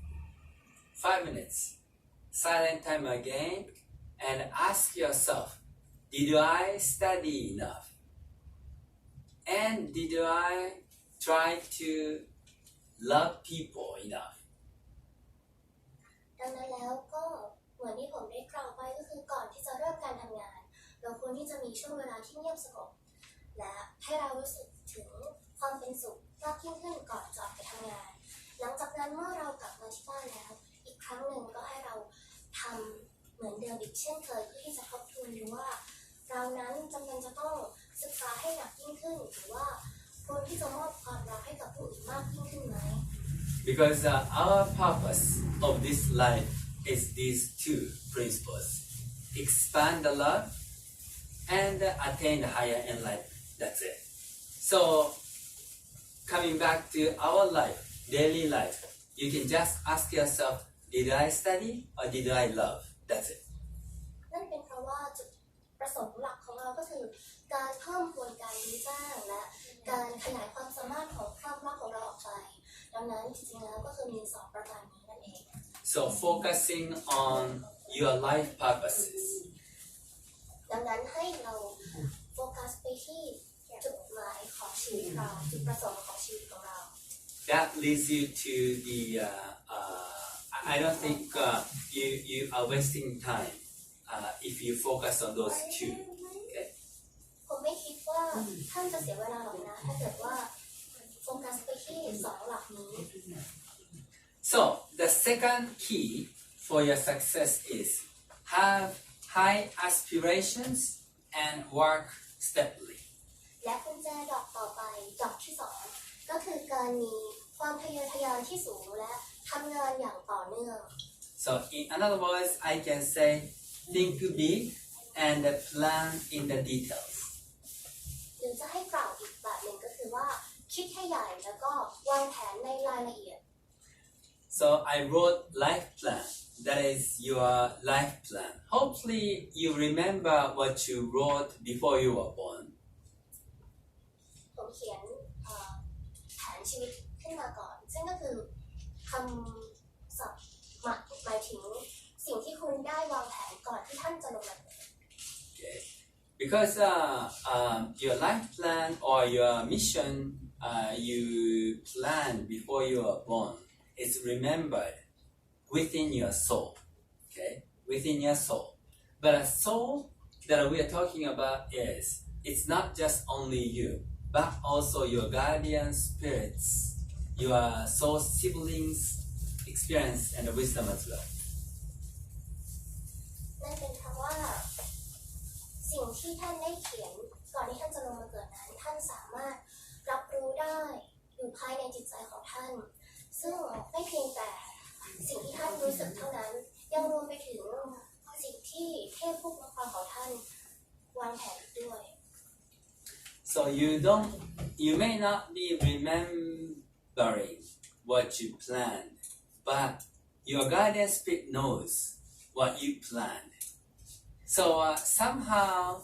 5 minutes, silent time again, and ask yourself, did I study enough? And did I try to love people enough. ดังนั้นแล้วก็เหมือนที่ผมได้กล่าวไปก็คือก่อนที่จะเริ่มการทำงาน เราควรที่จะมีช่วงเวลาที่เงียบสงบและให้เรารู้สึกถึงความเป็นสุขมากยิ่งขึ้นก่อนจะออกไปทำงาน หลังจากนั้นเมื่อเรากลับมาที่บ้านแล้วอีกครั้งหนึ่งก็ให้เราทำเหมือนเดิมอีกเช่นเคยเพื่อที่จะทบทวนดูว่าเรานั้นจำเป็นจะต้องศึกษาให้หนักยิ่งขึ้นหรือว่าควรที่จะมอบความรักให้กับผู้อื่นมากยิ่งขึ้นไหม Because our purpose of this life is these two principles: expand the love and attain the higher enlightenment. That's it. So, coming back to our life, daily life, you can just ask yourself, did I study or did I love? That's it. นั่นเป็นเพราะว่าจุดประสงค์หลักของเราก็คือการเพิ่มพูนการรู้แจ้งและการขยายความสามารถของความรักของเราออกไป ดังนั้นจริงๆแล้วก็คือมี2ประการนี้นั่นเอง So, focusing on your life purposes. ดังนั้นให้เราโฟกัสไปที่จุดหมายของชีวิตเราจุดประสงค์ของชีวิตของเรา That leads you to the. I don't think you are wasting time if you focus on those two. Okay. ผมไม่คิดว่าท่านจะเสียเวลาหรอกนะถ้าเกิดว่าโฟกัสไปที่2หลักนี้ So the second key for your success is have high aspirations and work steadily. และกุญแจดอกต่อไปดอกที่2ก็คือการมีความทะเยอทะยานที่สูงและทำงานอย่างต่อเนื่อง So in other words, I can say think big and plan in the details. หรือจะให้กล่าวอีกแบบหนึ่งก็คือว่าคิดให้ใหญ่แล้วก็วางแผนในรายละเอียด So I wrote life plan. That is your life plan. Hopefully you remember what you wrote before you were born. ผมเขียนแผนชีวิตขึ้นมาก่อน ซึ่งก็คือคำศัพท์หมายถึงสิ่งที่คุณได้วางแผนก่อนที่ท่านจะลงมือ Okay. Because your life plan or your mission you planned before you were born is remembered within your soul. Okay, within your soul. But a soul that we are talking about is it's not just only you, but also your guardian spirits, your soul siblings, experience and wisdom as well. นั่นเป็นเพราะว่าสิ่งที่ท่านได้เขียนก่อนที่ท่านจะลงมาเกิดนั้นท่านสามารถรับรู้ได้อยู่ภายในจิตใจของท่าน ซึ่งไม่เพียงแต่สิ่งที่ท่านรู้สึกเท่านั้นยังรวมไปถึงสิ่งที่เทพผู้ปกครองของท่านวางแผนด้วย So you may not be remembering what you planned, but your guardian spirit knows what you planned. So somehow,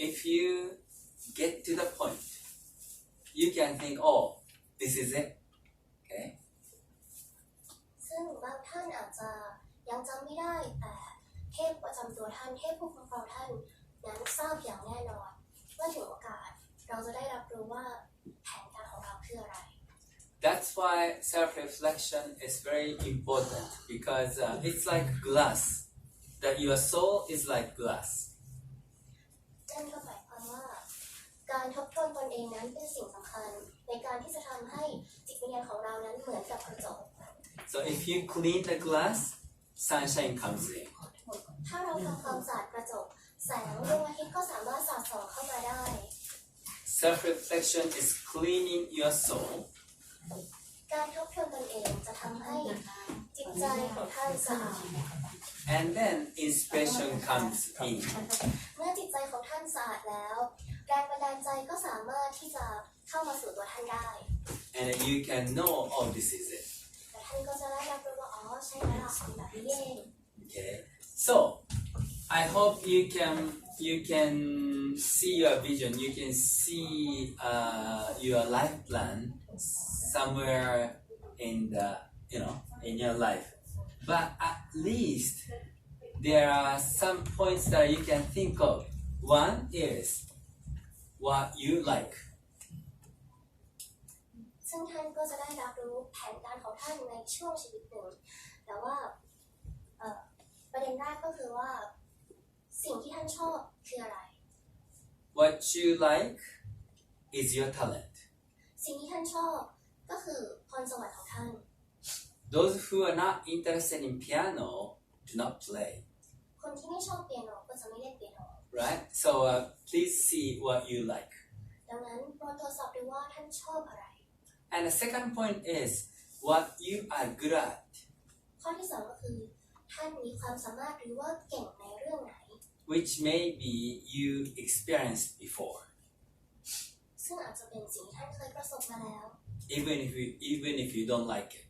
if you get to the point, you can think, oh, this is it. Okay? ซึ่งบางท่านอาจจะยังจำไม่ได้แต่เทพประจำตัวท่านเทพผู้ปกครองท่านนั้นทราบอย่างแน่นอนเมื่อถึงโอกาสเราจะได้รับรู้ว่าแผนการของเราคืออะไร That's why self-reflection is very important because it's like glass. That your soul is like glass. นั่นก็หมายความว่าการทบทวนตนเองนั้นเป็นสิ่งสำคัญในการที่จะทำให้จิตวิญญาณของเรานั้นเหมือนกับกระจก So if you clean the glass, sunshine comes in. ถ้าเราทำความสะอาดกระจกแสงดวงอาทิตย์ก็สามารถสาดส่องเข้ามาได้ Self-reflection is cleaning your soul. การทบทวนตนเองจะทำให้จิตใจของท่านสะอาด And then inspiration comes in. เมื่อจิตใจของท่านสะอาดแล้วแรงบันดาลใจก็สามารถที่จะเข้ามาสู่ตัวท่านได้ And you can know, oh, this is it. แต่ท่านก็จะได้รับรู้ว่าอ๋อใช่แล้วล่ะแบบนี้เอง Okay. So I hope you can see your vision. You can see your life plan somewhere in your life. But at least there are some points that you can think of. One is what you like. ซึ่งท่านก็จะได้รับรู้แผนการของท่านในช่วงชีวิตหนึ่งแต่ว่าประเด็นแรกก็คือว่าสิ่งที่ท่านชอบคืออะไร What you like is your talent. สิ่งที่ท่านชอบก็คือพรสวรรค์ของท่าน Those who are not interested in piano do not play, คนที่ไม่ชอบเปียโนก็จะไม่เล่นเปียโน right? So please see what you like. ดังนั้นโปรดตรวจสอบดูว่าท่านชอบอะไร And the second point is what you are good at. ข้อที่สองก็คือท่านมีความสามารถหรือว่าเก่งในเรื่องไหน Which maybe you experienced before, ซึ่งอาจจะเป็นสิ่งที่ท่านเคยประสบมาแล้ว even if you don't like it.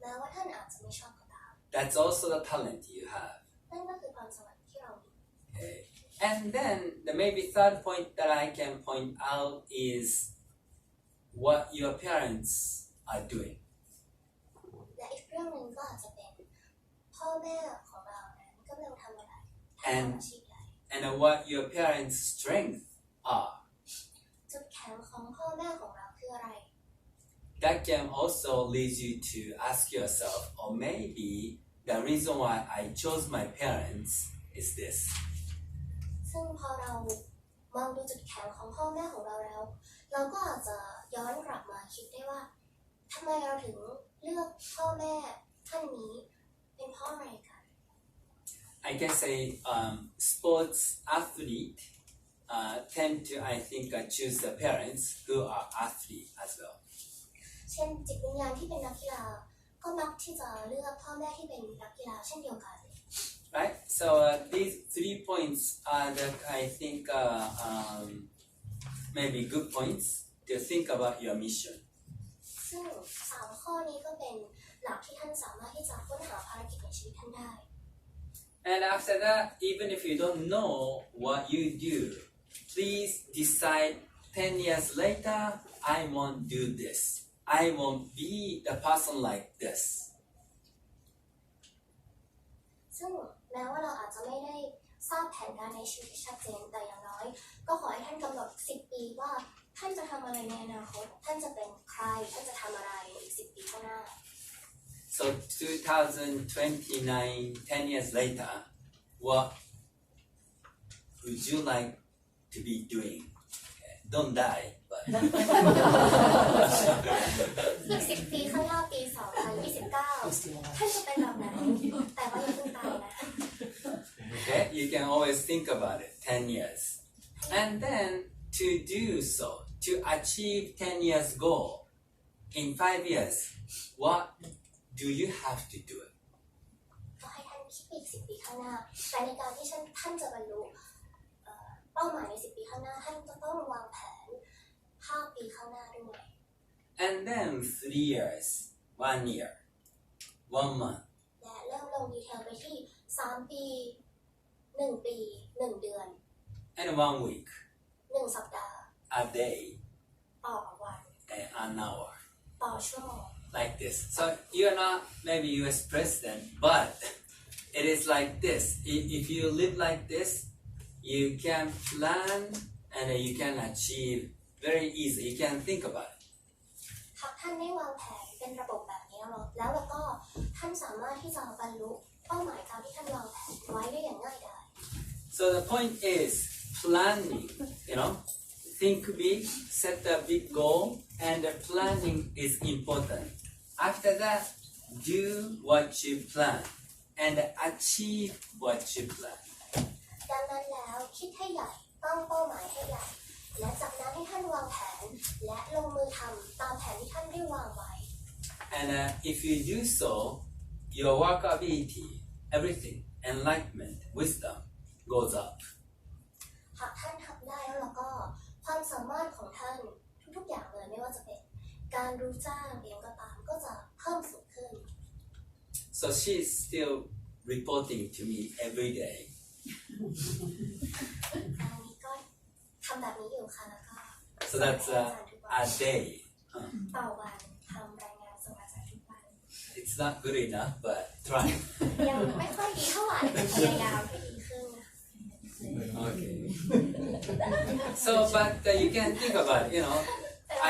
แม้ว่าท่านอาจจะไม่ชอบก็ตาม That's also the talent you have. นั่นก็คือพรสวรรค์ที่เรามี Okay. And then the maybe third point that I can point out is what your parents are doing. และอีกเรื่องหนึ่งก็อาจจะเป็นพ่อแม่ของเรานั้นกำลังทำอะไรทำ And อาชีพใด and what your parents' strengths are. จุดแข็งของพ่อแม่ของเราคืออะไร That can also lead you to ask yourself, or maybe the reason why I chose my parents is this. ซึ่งพอเรามองดูจุดแข็งของพ่อแม่ของเราแล้ว เราก็อาจจะย้อนกลับมาคิดได้ว่าทำไมเราถึงเลือกพ่อแม่ท่านนี้เป็นเพราะอะไรกัน I can say sports athlete tend to, I think, choose the parents who are athlete as well. เช่นจิตวิญญาณที่เป็นนักกีฬาก็มักที่จะเลือกพ่อแม่ที่เป็นนักกีฬาเช่นเดียวกัน Right? So these 3 points are the, I think, maybe good points to think about your mission. ซึ่ง3ข้อนี้ก็เป็นหลักที่ท่านสามารถที่จะค้นหาภารกิจในชีวิตท่านได้ And after that, even if you don't know what you do, please decide 10 years later, I won't do this. I won't be the person like this. ซึ่งแม้ว่าเราอาจจะไม่ได้ทราบแผนการในชีวิตที่ชัดเจนแต่อย่างน้อยก็ขอให้ท่านกำหนด10 ปีว่าท่านจะทำอะไรในอนาคตท่านจะเป็นใครท่านจะทำอะไรในอีก10 ปีข้างหน้า So 2029, 10 years later, what would you like to be doing? Okay, don't die, but อีก10 ปีข้างหน้าปี 2029 ท่านจะเป็นแบบไหนแต่ว่าอย่าเพิ่งตายนะ okay, you can always think about it, 10 years. And then to do so, to achieve 10 years goal in 5 years, what do you have to do it? ก็ให้ท่านคิดอีก10 ปีข้างหน้าแต่ในการที่ท่านจะบรรลุเป้าหมายใน10 ปีข้างหน้าท่านจะต้องวางแผน5 ปีข้างหน้าด้วย And then 3 years, 1 year, 1 month, และเริ่มลงดีเทลไปที่3 ปี1 ปี 1 เดือน and 1 week, 1 สัปดาห์ a day, ต่อวัน and an hour. ต่อชั่วโมง Like this. So you're not maybe US president, but it is like this. If you live like this, you can plan and you can achieve very easy. You can think about it. หากท่านได้วางแผนเป็นระบบแบบนี้แล้วก็ท่านสามารถที่จะบรรลุเป้าหมายตามที่ท่านวางแผนไว้ได้อย่างง่ายดาย So the point is planning, think big, set a big goal, and the planning is important. After that, do what you plan and achieve what you plan. ดังนั้นแล้วคิดให้ใหญ่ตั้งเป้าหมายให้ใหญ่และจากนั้นให้ท่านวางแผนและลงมือทำตามแผนที่ท่านได้วางไว้ And if you do so, your work ability, everything, enlightenment, wisdom goes up. หากท่านทำได้แล้วก็ความสามารถของท่านทุกๆอย่างเลยไม่ว่าจะเป็นการรู้จ้างเองก็ตามก็จะเพิ่มสูงขึ้น So she's still reporting to me every day. อันนี้ก็ทำแบบนี้อยู่ค่ะแล้วก็ So that's a day. ต่อวันทำรายงานส่งอาจารย์ทุกวัน It's not good enough, but try. ยังไม่ค่อยดีเท่าไหร่แต่พยายามให้ดีขึ้น Okay. So, but you can think about it,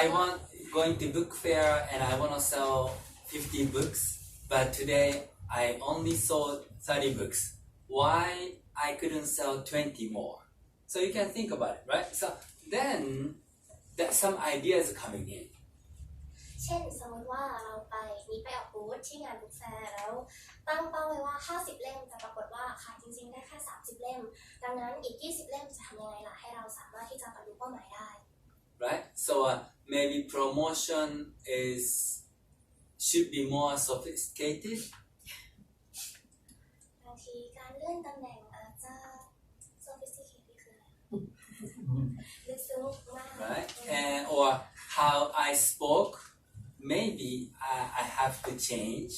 I want going to book fair and I want to sell 50 books, but today I only sold 30 books. Why I couldn't sell 20 more? So you can think about it, right? So then that some ideas coming in. เช่นสมมติว่าเราไปออกบูธที่งานบุ๊กแฟร์แล้วตั้งเป้าไว้ว่า50เล่มแต่ปรากฏว่าขายจริงๆได้แค่30เล่มดังนั้นอีก20เล่มจะทำยังไงล่ะให้เราสามารถที่จะบรรลุเป้าหมายได้ Right? So maybe promotion should be more sophisticated. บางทีการเลื่อนตำแหน่งอาจจะ sophisticated คืออะไรลึกซึ้งมาก Right? And or how I spoke, maybe I have to change.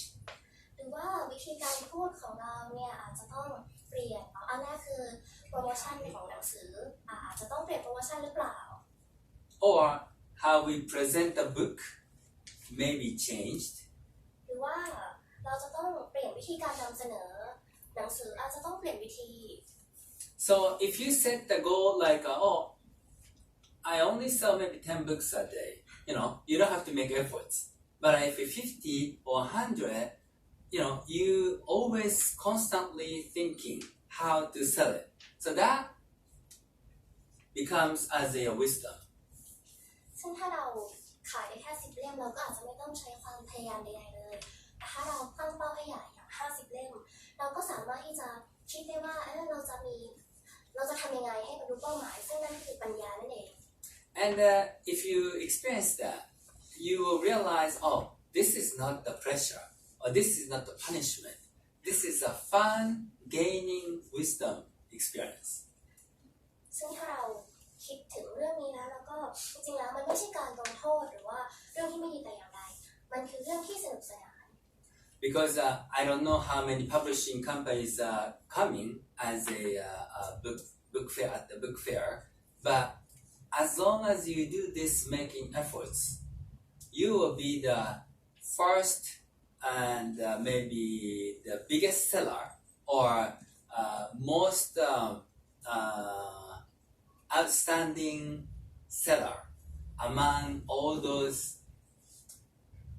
หรือว่าวิธีการพูดของเราเนี่ยอาจจะต้องเปลี่ยนอันแรกคือโปรโมชั่นของหนังสืออาจจะต้องเปลี่ยนโปรโมชั่นหรือเปล่า Or how we present the book may be changed. หรือว่าเราจะต้องเปลี่ยนวิธีการนำเสนอหนังสืออาจจะต้องเปลี่ยนวิธี So if you set the goal like, I only sell maybe 10 books a day, you don't have to make efforts. But if it's 50 or 100, you always constantly thinking how to sell it. So that becomes as a wisdom. ซึ่งถ้าเราขายได้แค่10เล่มเราก็อาจจะไม่ต้องใช้ความพยายามใดๆเลยแต่ถ้าเราตั้งเป้าให้ใหญ่อย่าง50เล่มเราก็สามารถที่จะคิดได้ว่าเราจะทำยังไงให้บรรลุเป้าหมายซึ่งนั่นคือปัญญานั่นเอง And if you experience that, you will realize, this is not the pressure, or this is not the punishment. This is a fun, gaining wisdom experience. ซึ่งถ้าเราคิดถึงเรื่องนี้แล้วก็จริงๆแล้วมันไม่ใช่การลงโทษหรือว่าเรื่องที่ไม่ดีแต่อย่างใดมันคือเรื่องที่สนุกสนาน Because I don't know how many publishing companies are coming as a book fair at the book fair, but as long as you do this making efforts, you will be the first and maybe the biggest seller or most outstanding seller among all those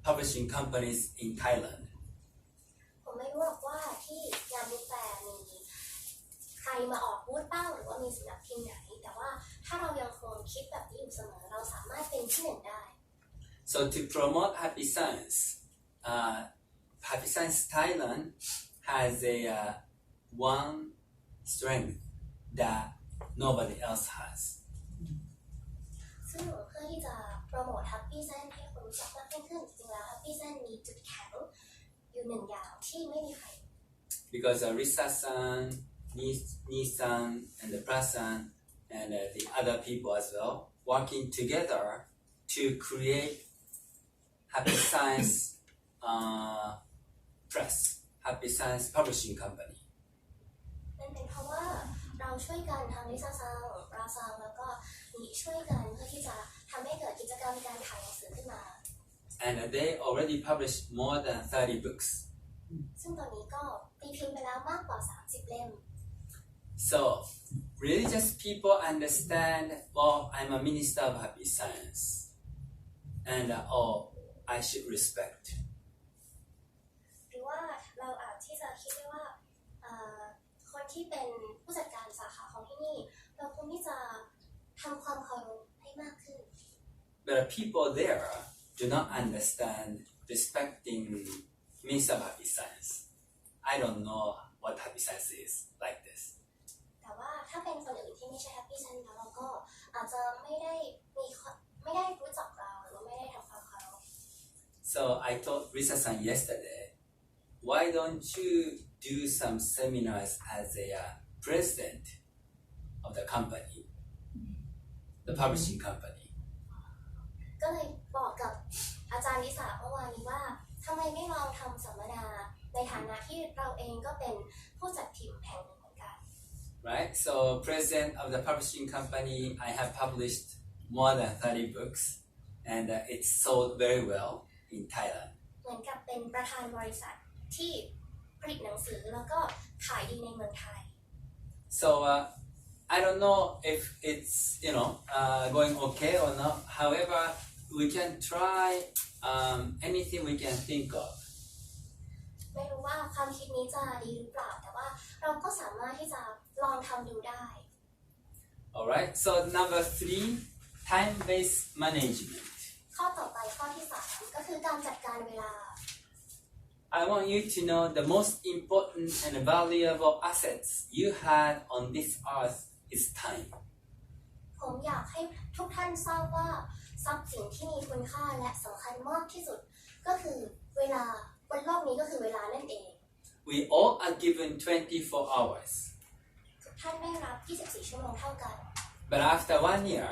publishing companies in Thailand. ผมไม่รู้หรอกว่าที่งานบุ๊กแฟร์มีใครมาออกบูธบ้างหรือว่ามีสำนักพิมพ์ไหนแต่ว่าถ้าเรายังคงคิดแบบนี้อยู่เสมอเราสามารถเป็นที่หนึ่งได้ So to promote Happy Science Thailand has a one strength that nobody else has. ซึ่งเพื่อที่จะโปรโมท Happy Science ให้คนรู้จักมากยิ่งขึ้นจริงๆแล้ว Happy Science มีจุดแข็งอยู่หนึ่งอย่างที่ไม่มีใคร Because Risa-san, Ni-san, and the Prasan, and the other people as well, working together to create Happy Science Press, Happy Science Publishing Company. นั่นเป็นเพราะว่าเราช่วยกันทำลิซ่าซังราซังแล้วก็มีช่วยกันเพื่อที่จะทำให้เกิดกิจกรรมการขายหนังสือขึ้นมา And they already published more than 30 books. ซึ่งตอนนี้ก็ตีพิมพ์ไปแล้วมากกว่า30เล่ม So, religious people understand, I'm a minister of Happy Science. And, I should respect. หรือว่าเราอาจที่จะคิดได้ว่าคนที่เป็นผู้จัดการสาขาของที่นี่เราควรที่จะทำความเคารพให้มากขึ้น But people there do not understand respecting minister of Happy Science. I don't know what Happy Science is like this. แต่ว่าถ้าเป็นคนอื่นที่ไม่ใช่ Happy Science แล้วเราก็อาจจะไม่ได้รู้จักเราหรือว่าไม่ได้ทำความเคารพ So I told Risa-san yesterday, why don't you do some seminars as a president of the company, the publishing company? ก็เลยบอกกับอาจารย์ลิสาเมื่อวานนี้ว่าทำไมไม่ลองทำสัมมนาในฐานะที่เราเองก็เป็นผู้จัดพิมพ์แห่งหนึ่งเหมือนกัน Right? So president of the publishing company, I have published more than 30 books and it's sold very well in Thailand. เหมือนกับเป็นประธานบริษัทที่ผลิตหนังสือแล้วก็ขายดีในเมืองไทย So I don't know if it's going okay or not. However, we can try anything we can think of. ไม่รู้ว่าความคิดนี้จะดีหรือเปล่าแต่ว่าเราก็สามารถที่จะลองทำดูได้ Alright, so number 3, time-based management. ข้อต่อไปข้อที่3ก็คือการจัดการเวลา I want you to know the most important and valuable assets you had on this earth is time. ผมอยากให้ทุกท่านทราบว่าทรัพย์สินที่มีคุณค่าและสำคัญมากที่สุดก็คือเวลาบนโลกนี้ก็คือเวลานั่นเอง We all are given 24 hours. ทุกท่านได้รับ 24 ชั่วโมงเท่ากัน But after 1 year,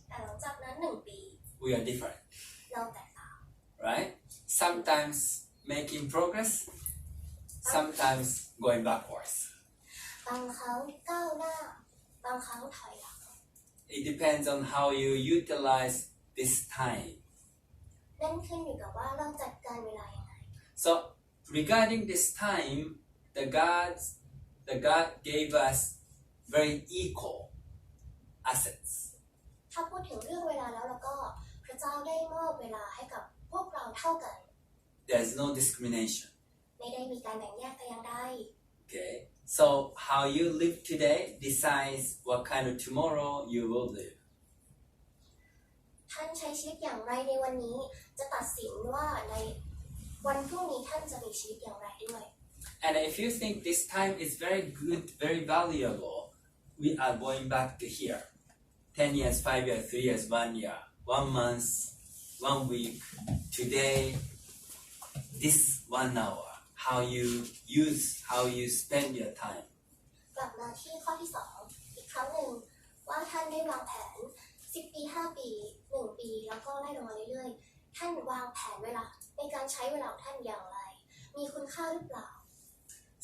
แต่หลังจากนั้น1 ปี we are different, เราแตกต่าง right? Sometimes making progress, sometimes going backwards. บางครั้งก้าวหน้าบางครั้งถอยหลัง It depends on how you utilize this time. นั่นขึ้นอยู่กับว่าเราจัดการเวลายังไง So regarding this time, the God gave us very equal assets. ถ้าพูดถึงเรื่องเวลาแล้วก็พระเจ้าได้มอบเวลาให้กับพวกเราเท่ากัน There's no discrimination. ไม่ได้มีการแบ่งแยกแต่อย่างใด Okay. So how you live today decides what kind of tomorrow you will live. ท่านใช้ชีวิตอย่างไรในวันนี้จะตัดสินว่าในวันพรุ่งนี้ท่านจะมีชีวิตอย่างไรด้วย And if you think this time is very good, very valuable, we are going back to here. 10 years, 5 years, 3 years, 1 year, 1 month, 1 week, today, this 1 hour, how you use, how you spend your time. กลับมาที่ข้อที่2อีกครั้งหนึ่งว่าท่านได้วางแผน10 ปี 5 ปี 1 ปีแล้วก็ไล่ลงมาเรื่อยๆท่านวางแผนเวลาในการใช้เวลาของท่านอย่างไรมีคุณค่าหรือเปล่า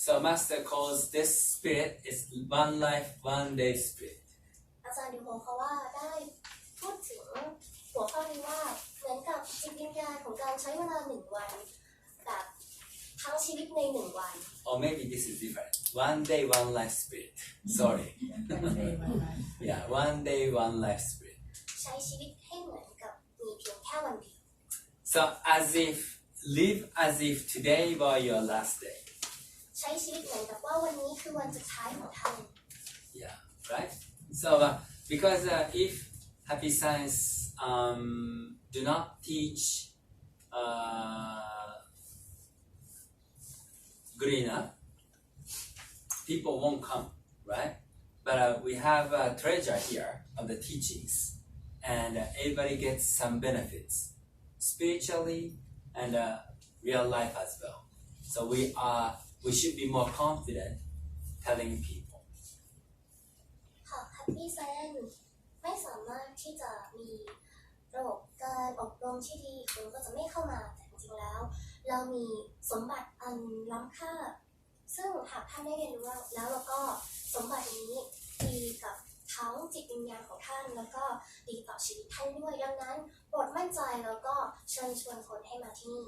So Master calls this spirit is one life, one day spirit. อาจารย์ดิโมเขาว่าได้พูดถึงหัวข้อนี้ว่าเหมือนกับจิตวิญญาณของการใช้เวลา1 วันแบบทั้งชีวิตใน1 วัน Or maybe this is different. 1 day, 1 life spirit. Sorry. Yeah, 1 day, 1 life spirit. ใช้ชีวิตให้เหมือนกับมีเพียงแค่วันเดียว So live as if today were your last day. ใช้ชีวิตเหมือนกับว่าวันนี้คือวันสุดท้ายของท่าน Yeah, right? So because if Happy Science do not teach good enough, people won't come, right? But we have a treasure here of the teachings, and everybody gets some benefits, spiritually and real life as well. So we should be more confident telling people. หาก Happy Science ไม่สามารถที่จะมีระบบการอบรมที่ดีคนก็จะไม่เข้ามาแต่จริงๆแล้วเรามีสมบัติอันล้ำค่าซึ่งหากท่านได้เรียนรู้แล้วก็สมบัตินี้ดีกับทั้งจิตวิญญาณของท่านแล้วก็ดีต่อชีวิตท่านด้วยดังนั้นโปรดมั่นใจแล้วก็เชิญชวนคนให้มาที่นี่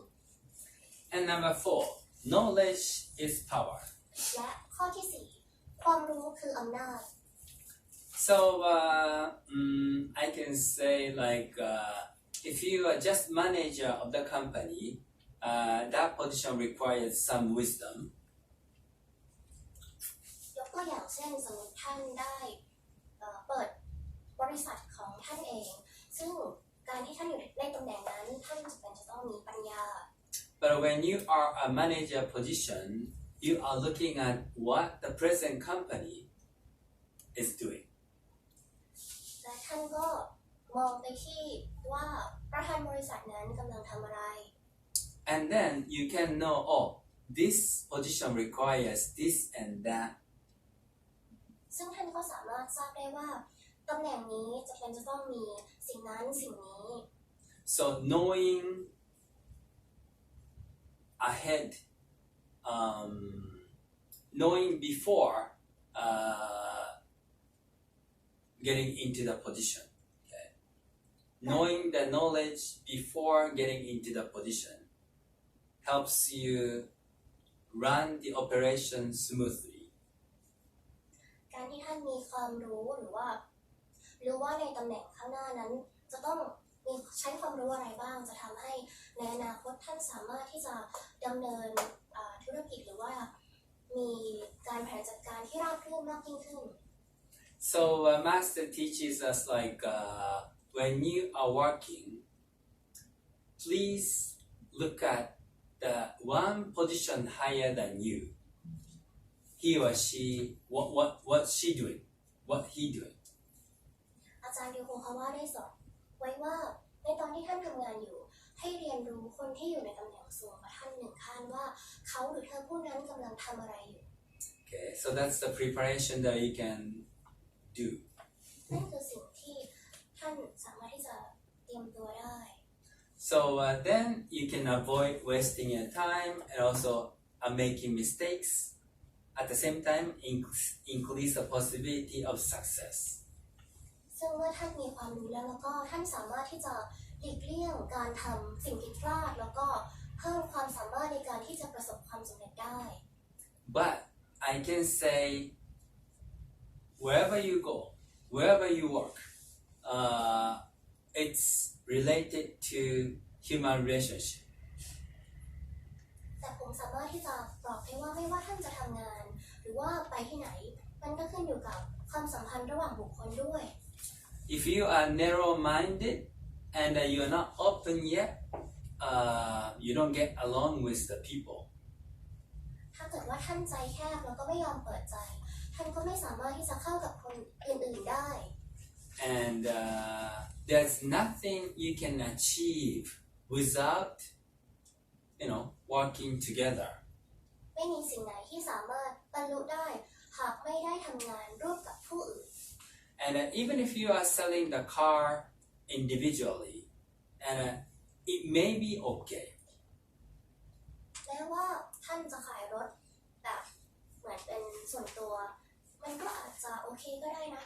And number 4, knowledge is power. และข้อที่4ความรู้คืออำนาจ So I can say like if you are just manager of the company, that position requires some wisdom. ยกตัวอย่างเช่นสมมติท่านได้เปิดบริษัทของท่านเองซึ่งการที่ท่านอยู่ในตำแหน่งนั้นท่านจำเป็นจะต้องมีปัญญา But when you are a manager position, you are looking at what the present company is doing. และท่านก็มองไปที่ว่าประธานบริษัทนั้นกำลังทำอะไร And then you can know, oh, this position requires this and that. ซึ่งท่านก็สามารถทราบได้ว่าตำแหน่งนี้จะเป็นจะต้องมีสิ่งนั้นสิ่งนี้ So knowing ahead, knowing before getting into the position. Okay? Knowing the knowledge before getting into the position helps you run the operation smoothly. การที่ท่านมีความรู้หรือว่ารู้ว่าในตำแหน่งข้างหน้านั้นจะต้อง มีใช้ความรู้อะไรบ้างจะทำให้ในอนาคตท่านสามารถที่จะดำเนินธุรกิจหรือว่ามีการบริหารจัดการที่ราบรื่นมากยิ่งขึ้น So master teaches us like when you are working, please look at the one position higher than you. He or she, what she doing, what he doing. อาจารย์ดิวโฮคาวะได้สอนไว้ว่าในตอนที่ท่านทำงานอยู่ให้เรียนรู้คนที่อยู่ในตำแหน่งสูงกว่าท่านหนึ่งขั้นว่าเขาหรือเธอผู้นั้นกำลังทำอะไรอยู่ Okay, so that's the preparation that you can do. นั่นคือสิ่งที่ท่านสามารถที่จะเตรียมตัวได้ So then you can avoid wasting your time and also making mistakes. At the same time, increase the possibility of success. ซึ่งเมื่อท่านมีความรู้แล้วก็ท่านสามารถที่จะหลีกเลี่ยงการทำสิ่งผิดพลาดแล้วก็เพิ่มความสามารถในการที่จะประสบความสำเร็จได้ But I can say, wherever you go, wherever you work, it's related to human relationship. แต่ผมสามารถที่จะบอกได้ว่าไม่ว่าท่านจะทำงานหรือว่าไปที่ไหนมันก็ขึ้นอยู่กับความสัมพันธ์ระหว่างบุคคลด้วย If you are narrow-minded and you are not open yet, you don't get along with the people. ถ้าเกิดว่าท่านใจแคบแล้วก็ไม่ยอมเปิดใจท่านก็ไม่สามารถที่จะเข้ากับคนอื่นๆได้ And there's nothing you can achieve without, working together. ไม่มีสิ่งไหนที่สามารถบรรลุได้หากไม่ได้ทำงานร่วมกับผู้อื่น And even if you are selling the car individually, and it may be okay. แม้ว่าท่านจะขายรถแบบเหมือนเป็นส่วนตัวมันก็อาจจะโอเคก็ได้นะ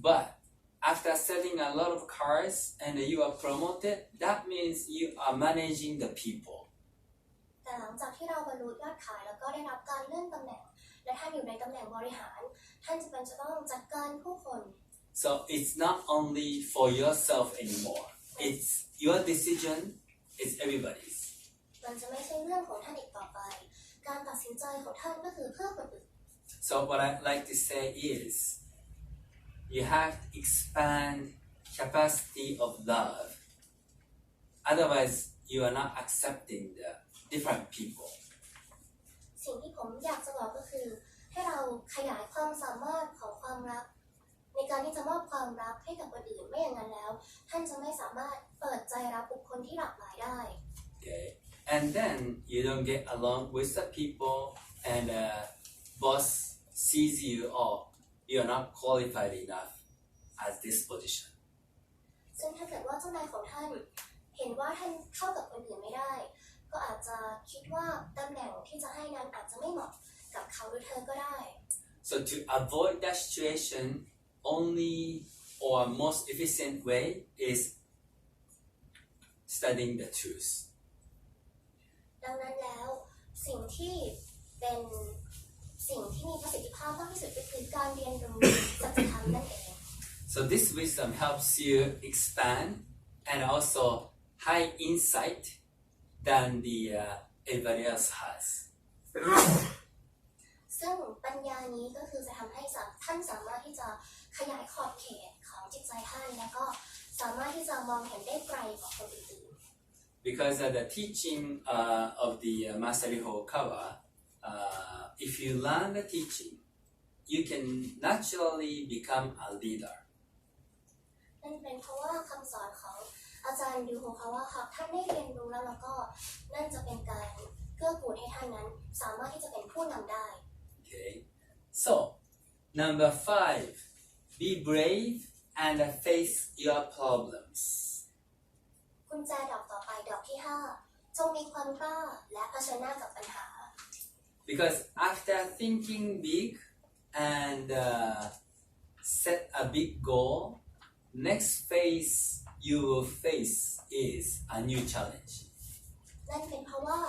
But after selling a lot of cars and you are promoted, that means you are managing the people. แต่หลังจากที่เราบรรลุยอดขายแล้วก็ได้รับการเลื่อนตำแหน่งและท่านอยู่ในตำแหน่งบริหารท่านจะต้องจัดการผู้คน So it's not only for yourself anymore. It's your decision, it's everybody's. มันจะไม่ใช่เรื่องของท่านอีกต่อไปการตัดสินใจของท่านก็คือเพื่อคนอื่น So what I'd like to say is, you have to expand capacity of love. Otherwise, you are not accepting the different people. สิ่งที่ผมอยากจะบอกก็คือให้เราขยายความสามารถของความรักในการที่จะมอบความรักให้กับคนอื่นไม่อย่างนั้นแล้วท่านจะไม่สามารถเปิดใจรับบุคคลที่หลากหลายได้ Okay, and then you don't get along with the people, and boss sees you, oh, you are not qualified enough as this position. ซึ่งถ้าเกิดว่าเจ้านายของท่านเห็นว่าท่านเข้ากับคนอื่นไม่ได้ก็อาจจะคิดว่าตำแหน่งที่จะให้นั้นอาจจะไม่เหมาะกับเขาหรือเธอก็ได้ So to avoid that situation, only or most efficient way is studying the truth. ดังนั้นแล้วสิ่งที่เป็นสิ่งที่มีประสิทธิภาพมากที่สุดก็คือการเรียนรู้สัจธรรมนั่นเอง So this wisdom helps you expand and also high insight than the everybody else has. ซึ่งปัญญานี้ก็คือจะทำให้ท่านสามารถที่จะขยายขอบเขตของจิตใจท่านแล้วก็สามารถที่จะมองเห็นได้ไกลกว่าคนอื่น Because the teaching of the Master Hokawa, if you learn the teaching, you can naturally become a leader. นั่นเป็นเพราะว่าคำสอนของอาจารย์ดิวโฮคาวะหากท่านได้เรียนรู้แล้วก็นั่นจะเป็นการเกื้อกูลให้ท่านนั้นสามารถที่จะเป็นผู้นำได้ Okay. So number 5, be brave and face your problems. กุญแจดอกต่อไปดอกที่5จงมีความกล้าและเผชิญหน้ากับปัญหา Because after thinking big and set a big goal, next phase you will face is a new challenge. นั่นเป็นเพราะว่า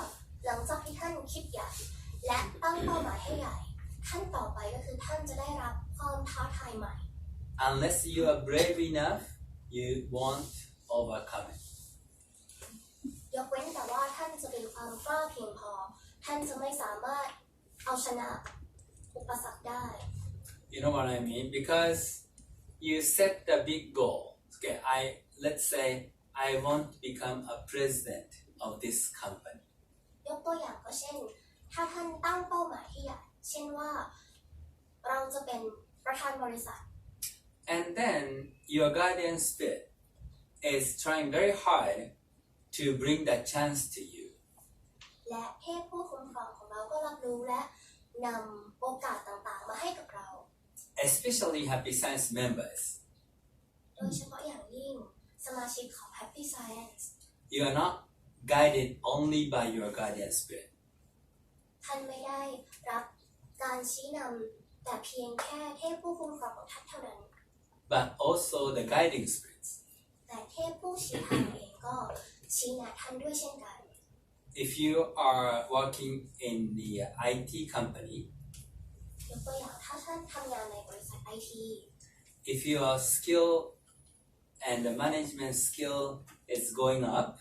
หลังจากที่ท่านคิดใหญ่และตั้งเป้าหมายให้ใหญ่ขั้นต่อไปก็คือท่านจะได้รับความท้าทายใหม่ Unless you are brave enough, you won't overcome it. ยกเว้นแต่ว่าท่านจะมีความกล้าเพียงพอท่านจะไม่สามารถเอาชนะอุปสรรคได้ You know what I mean? Because you set the big goal. Okay, let's say I want to become a president of this company. ยกตัวอย่างก็เช่นถ้าท่านตั้งเป้าหมายที่ใหญ่เช่นว่าเราจะเป็นประธานบริษัท And then your guardian spirit is trying very hard to bring that chance to you. และเทพผู้คุ้มครองของเราก็รับรู้และนำโอกาสต่างๆมาให้กับเรา Especially Happy Science members. โดยเฉพาะอย่างยิ่งสมาชิกของ Happy Science You are not guided only by your guardian spirit. ท่านไม่ได้รับการชี้นำแต่เพียงแค่เทพผู้คุ้มครองของท่านเท่านั้น But also the guiding spirits. แต่เทพผู้ชี้ทางเองก็ชี้แนะท่านด้วยเช่นกัน If you are working in the IT company, ยกตัวอย่างถ้าท่านทำงานในบริษัท IT if your skill and the management skill is going up,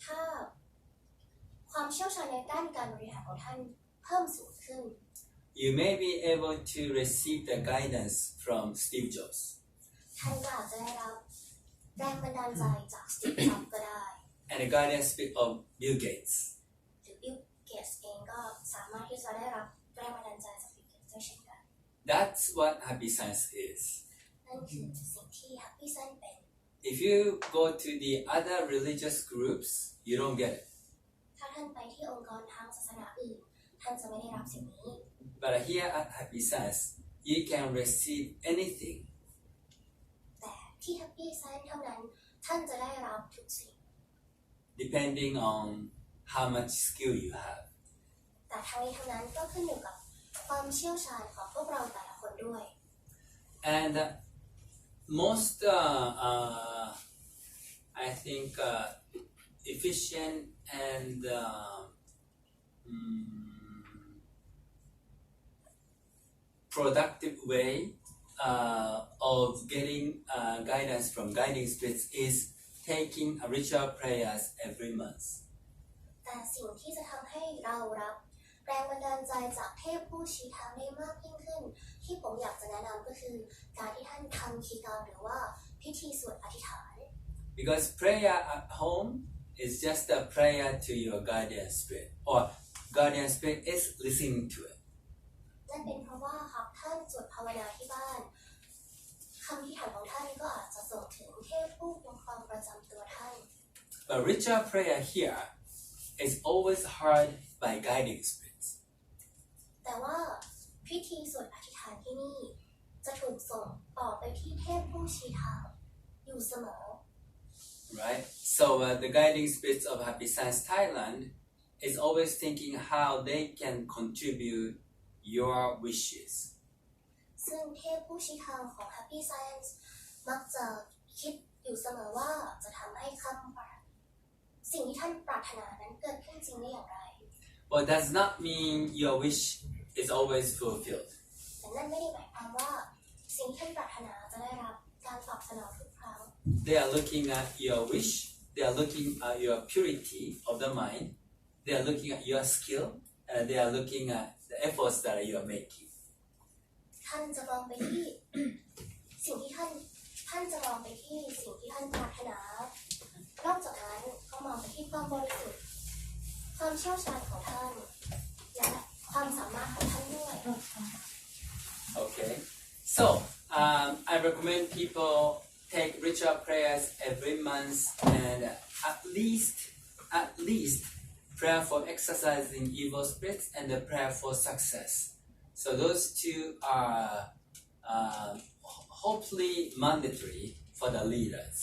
ถ้าความเชี่ยวชาญในด้านการบริหารของท่านเพิ่มสูงขึ้น you may be able to receive the guidance from Steve Jobs. ท่านก็อาจจะได้รับแรงบันดาลใจจากสตีฟ จ็อบส์ก็ได้ And the guardian spirit of Bill Gates. หรือบิล เกตส์เองก็สามารถที่จะได้รับแรงบันดาลใจจากบิล เกตส์ด้วยเช่นกัน That's what Happy Science is. นั่นคือสิ่งที่ Happy Science เป็น If you go to the other religious groups, you don't get it. ถ้าท่านไปที่องค์กรทางศาสนาอื่นท่านจะไม่ได้รับสิ่งนี้ But here at Happy Science, you can receive anything. แต่ที่ Happy Science เท่านั้นท่านจะได้รับทุกสิ่ง depending on how much skill you have. แต่ทั้งนี้ทั้งนั้นก็ขึ้นอยู่กับความเชี่ยวชาญของพวกเราแต่ละคนด้วย And most, I think, efficient and productive way of getting guidance from guiding spirits is taking ritual prayers every month. แต่สิ่งที่จะทำให้เรารับแรงบันดาลใจจากเทพผู้ชี้ทางได้มากยิ่งขึ้นที่ผมอยากจะแนะนำก็คือการที่ท่านทำคีย์การหรือว่าพิธีสวดอธิษฐาน Because prayer at home is just a prayer to your guardian spirit, or guardian spirit is listening to it. นั่นเป็นเพราะว่าหากท่านสวดภาวนาที่บ้านคำอธิษฐานของท่านก็อาจจะส่งถึงเทพผู้คุ้มครองประจำตัวท่าน But ritual prayer here is always heard by guiding spirits. แต่ว่าพิธีสวดอธิษฐานที่นี่จะถูกส่งต่อไปที่เทพผู้ชี้ทางอยู่เสมอ Right? So the guiding spirits of Happy Science Thailand is always thinking how they can contribute your wishes. ซึ่งเทพผู้ชี้ทางของ Happy Science มักจะคิดอยู่เสมอว่าจะทำให้สิ่งที่ท่านปรารถนานั้นเกิดขึ้นจริงได้อย่างไร But does not mean your wish is always fulfilled. แต่นั่นไม่ได้หมายความว่าสิ่งที่ท่านปรารถนาจะได้รับการตอบสนองทุกครั้ง They are looking at your wish, they are looking at your purity of the mind, they are looking at your skill, and they are looking at the efforts that you are making. ท่านจะมองไปที่ สิ่งที่ท่านจะมองไปที่สิ่งที่ท่านปรารถนานอกจากนั้นก็มองไปที่ความบริสุทธิ์ความเชี่ยวชาญของท่านและความสามารถของท่านด้วย Okay, so I recommend people take ritual prayers every month and at least prayer for exercising evil spirits and the prayer for success. So those two are hopefully mandatory for the leaders.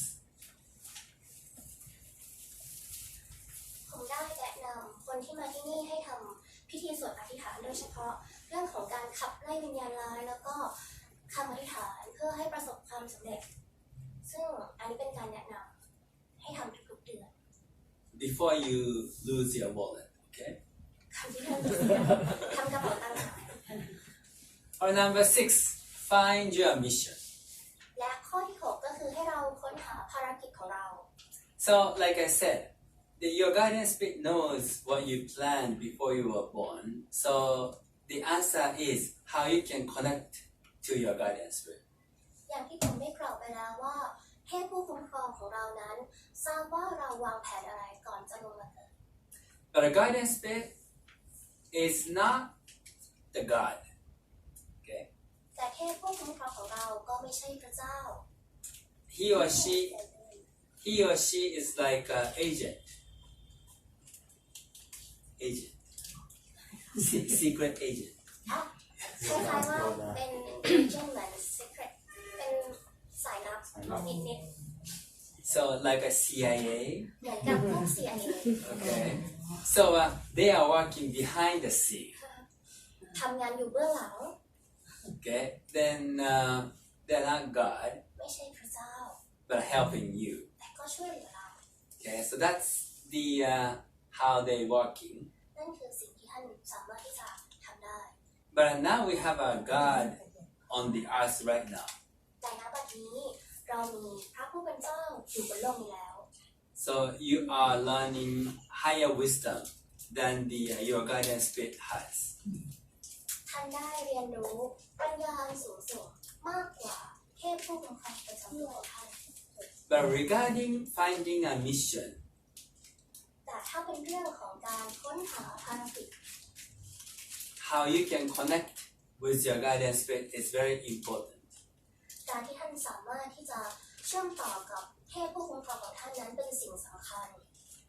ผมได้แนะนำคนที่มาที่นี่ให้ทำพิธีสวดอธิษฐานโดยเฉพาะเรื่องของการขับไล่วิญญาณร้ายแล้วก็คำอธิษฐานเพื่อให้ประสบความสำเร็จซึ่งอันนี้เป็นการแนะนำให้ทำทุกๆเดือน Before you lose your wallet, okay? คำที่ท่านทำกระเป๋าตังค์หาย Or number 6, find your mission. และข้อที่ 6 ก็คือ คือให้เราค้นหาภารกิจของเรา So, like I said, your guardian spirit knows what you planned before you were born. So, the answer is how you can connect to your guardian spirit. อย่างที่ผมได้กล่าวไปแล้วว่าเทพผู้คุ้มครองของเรานั้นทราบว่าเราวางแผนอะไรก่อนจะลงมาเกิด But a guardian spirit is not the God. Okay? แต่เทพผู้คุ้มครองของเราก็ไม่ใช่พระเจ้า He or she is like an agent. Secret agent. คล้ายๆว่าเป็นเอเจนต์เหมือน secret เป็นสายลับนิด So, like a CIA. ๆเหมือนกับพวก CIA Okay. So, they are working behind the scene. ทำงานอยู่เบื้องหลัง Okay. Then they're not God, ไม่ใช่พระเจ้า but helping you. แต่ก็ช่วยเหลือเรา Okay. So that's the how they working. นั่นคือสิ่งที่ท่านสามารถที่จะทำได้ But now we have a God on the earth right now. แต่ณบัดนี้เรามีพระผู้เป็นเจ้าอยู่บนโลกนี้แล้ว So you are learning higher wisdom than your guardian spirit has. ท่านได้เรียนรู้ปัญญาสูงส่งมากกว่าเทพผู้คุ้มครองประจำตัวของท่าน But regarding finding a mission, แต่ถ้าเป็นเรื่องของการค้นหาภารกิจ how you can connect with your guardian spirit is very important. การที่ท่านสามารถที่จะเชื่อมต่อกับเทพผู้คุ้มครองของท่านนั้นเป็นสิ่งสำคัญ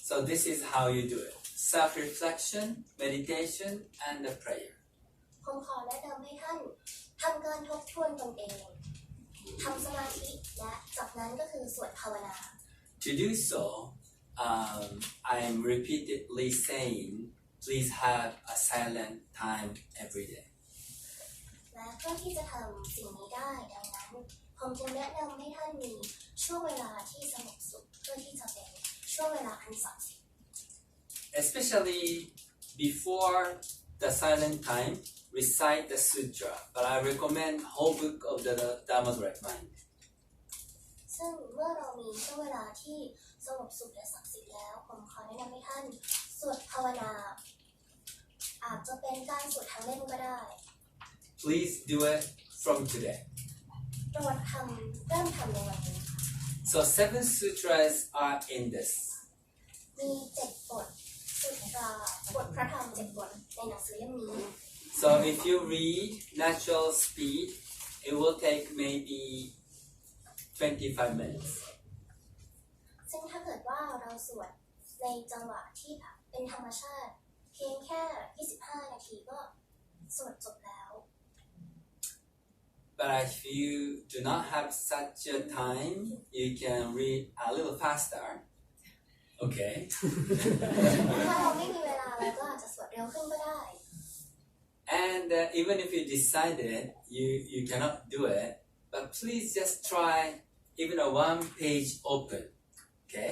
So this is how you do it. Self-reflection, meditation, and the prayer. ผมขอแนะนำให้ท่านทำการทบทวนตนเองทำสมาธิและจากนั้นก็คือสวดภาวนา To do so, I'm repeatedly saying, please have a silent time every day. และเพื่อที่จะทำสิ่งนี้ได้ดังนั้นผมจึงแนะนำให้ท่านมีช่วงเวลาที่สงบสุขเพื่อที่จะเป็นช่วงเวลาอันศักดิ์สิทธิ์ Especially before the silent time, recite the sutra. But I recommend whole book of the Dharma's Right Mind. ซึ่งเมื่อเรามีช่วงเวลาที่สงบสุขและศักดิ์สิทธิ์แล้วผมขอแนะนำให้ท่านสวดภาวนาอาจจะเป็นการสวดทางเล่มก็ได้ Please do it from today. โปรดเริ่มทำในวันนี้ So 7 sutras are in this. มี7บทสุตราบทพระธรรม7บทในหนังสือเล่มนี้ So if you read natural speed, it will take maybe 25 minutes. ซึ่งถ้าเกิดว่าเราสวดในจังหวะที่แบบเป็นธรรมชาติเพียงแค่25 นาทีก็สวดจบแล้ว But if you do not have such a time, you can read a little faster. Okay. ถ้าเราไม่มีเวลาเราก็อาจจะสวดเร็วขึ้นก็ได้ And even if you decided you cannot do it, but please just try even a 1 page open. Okay.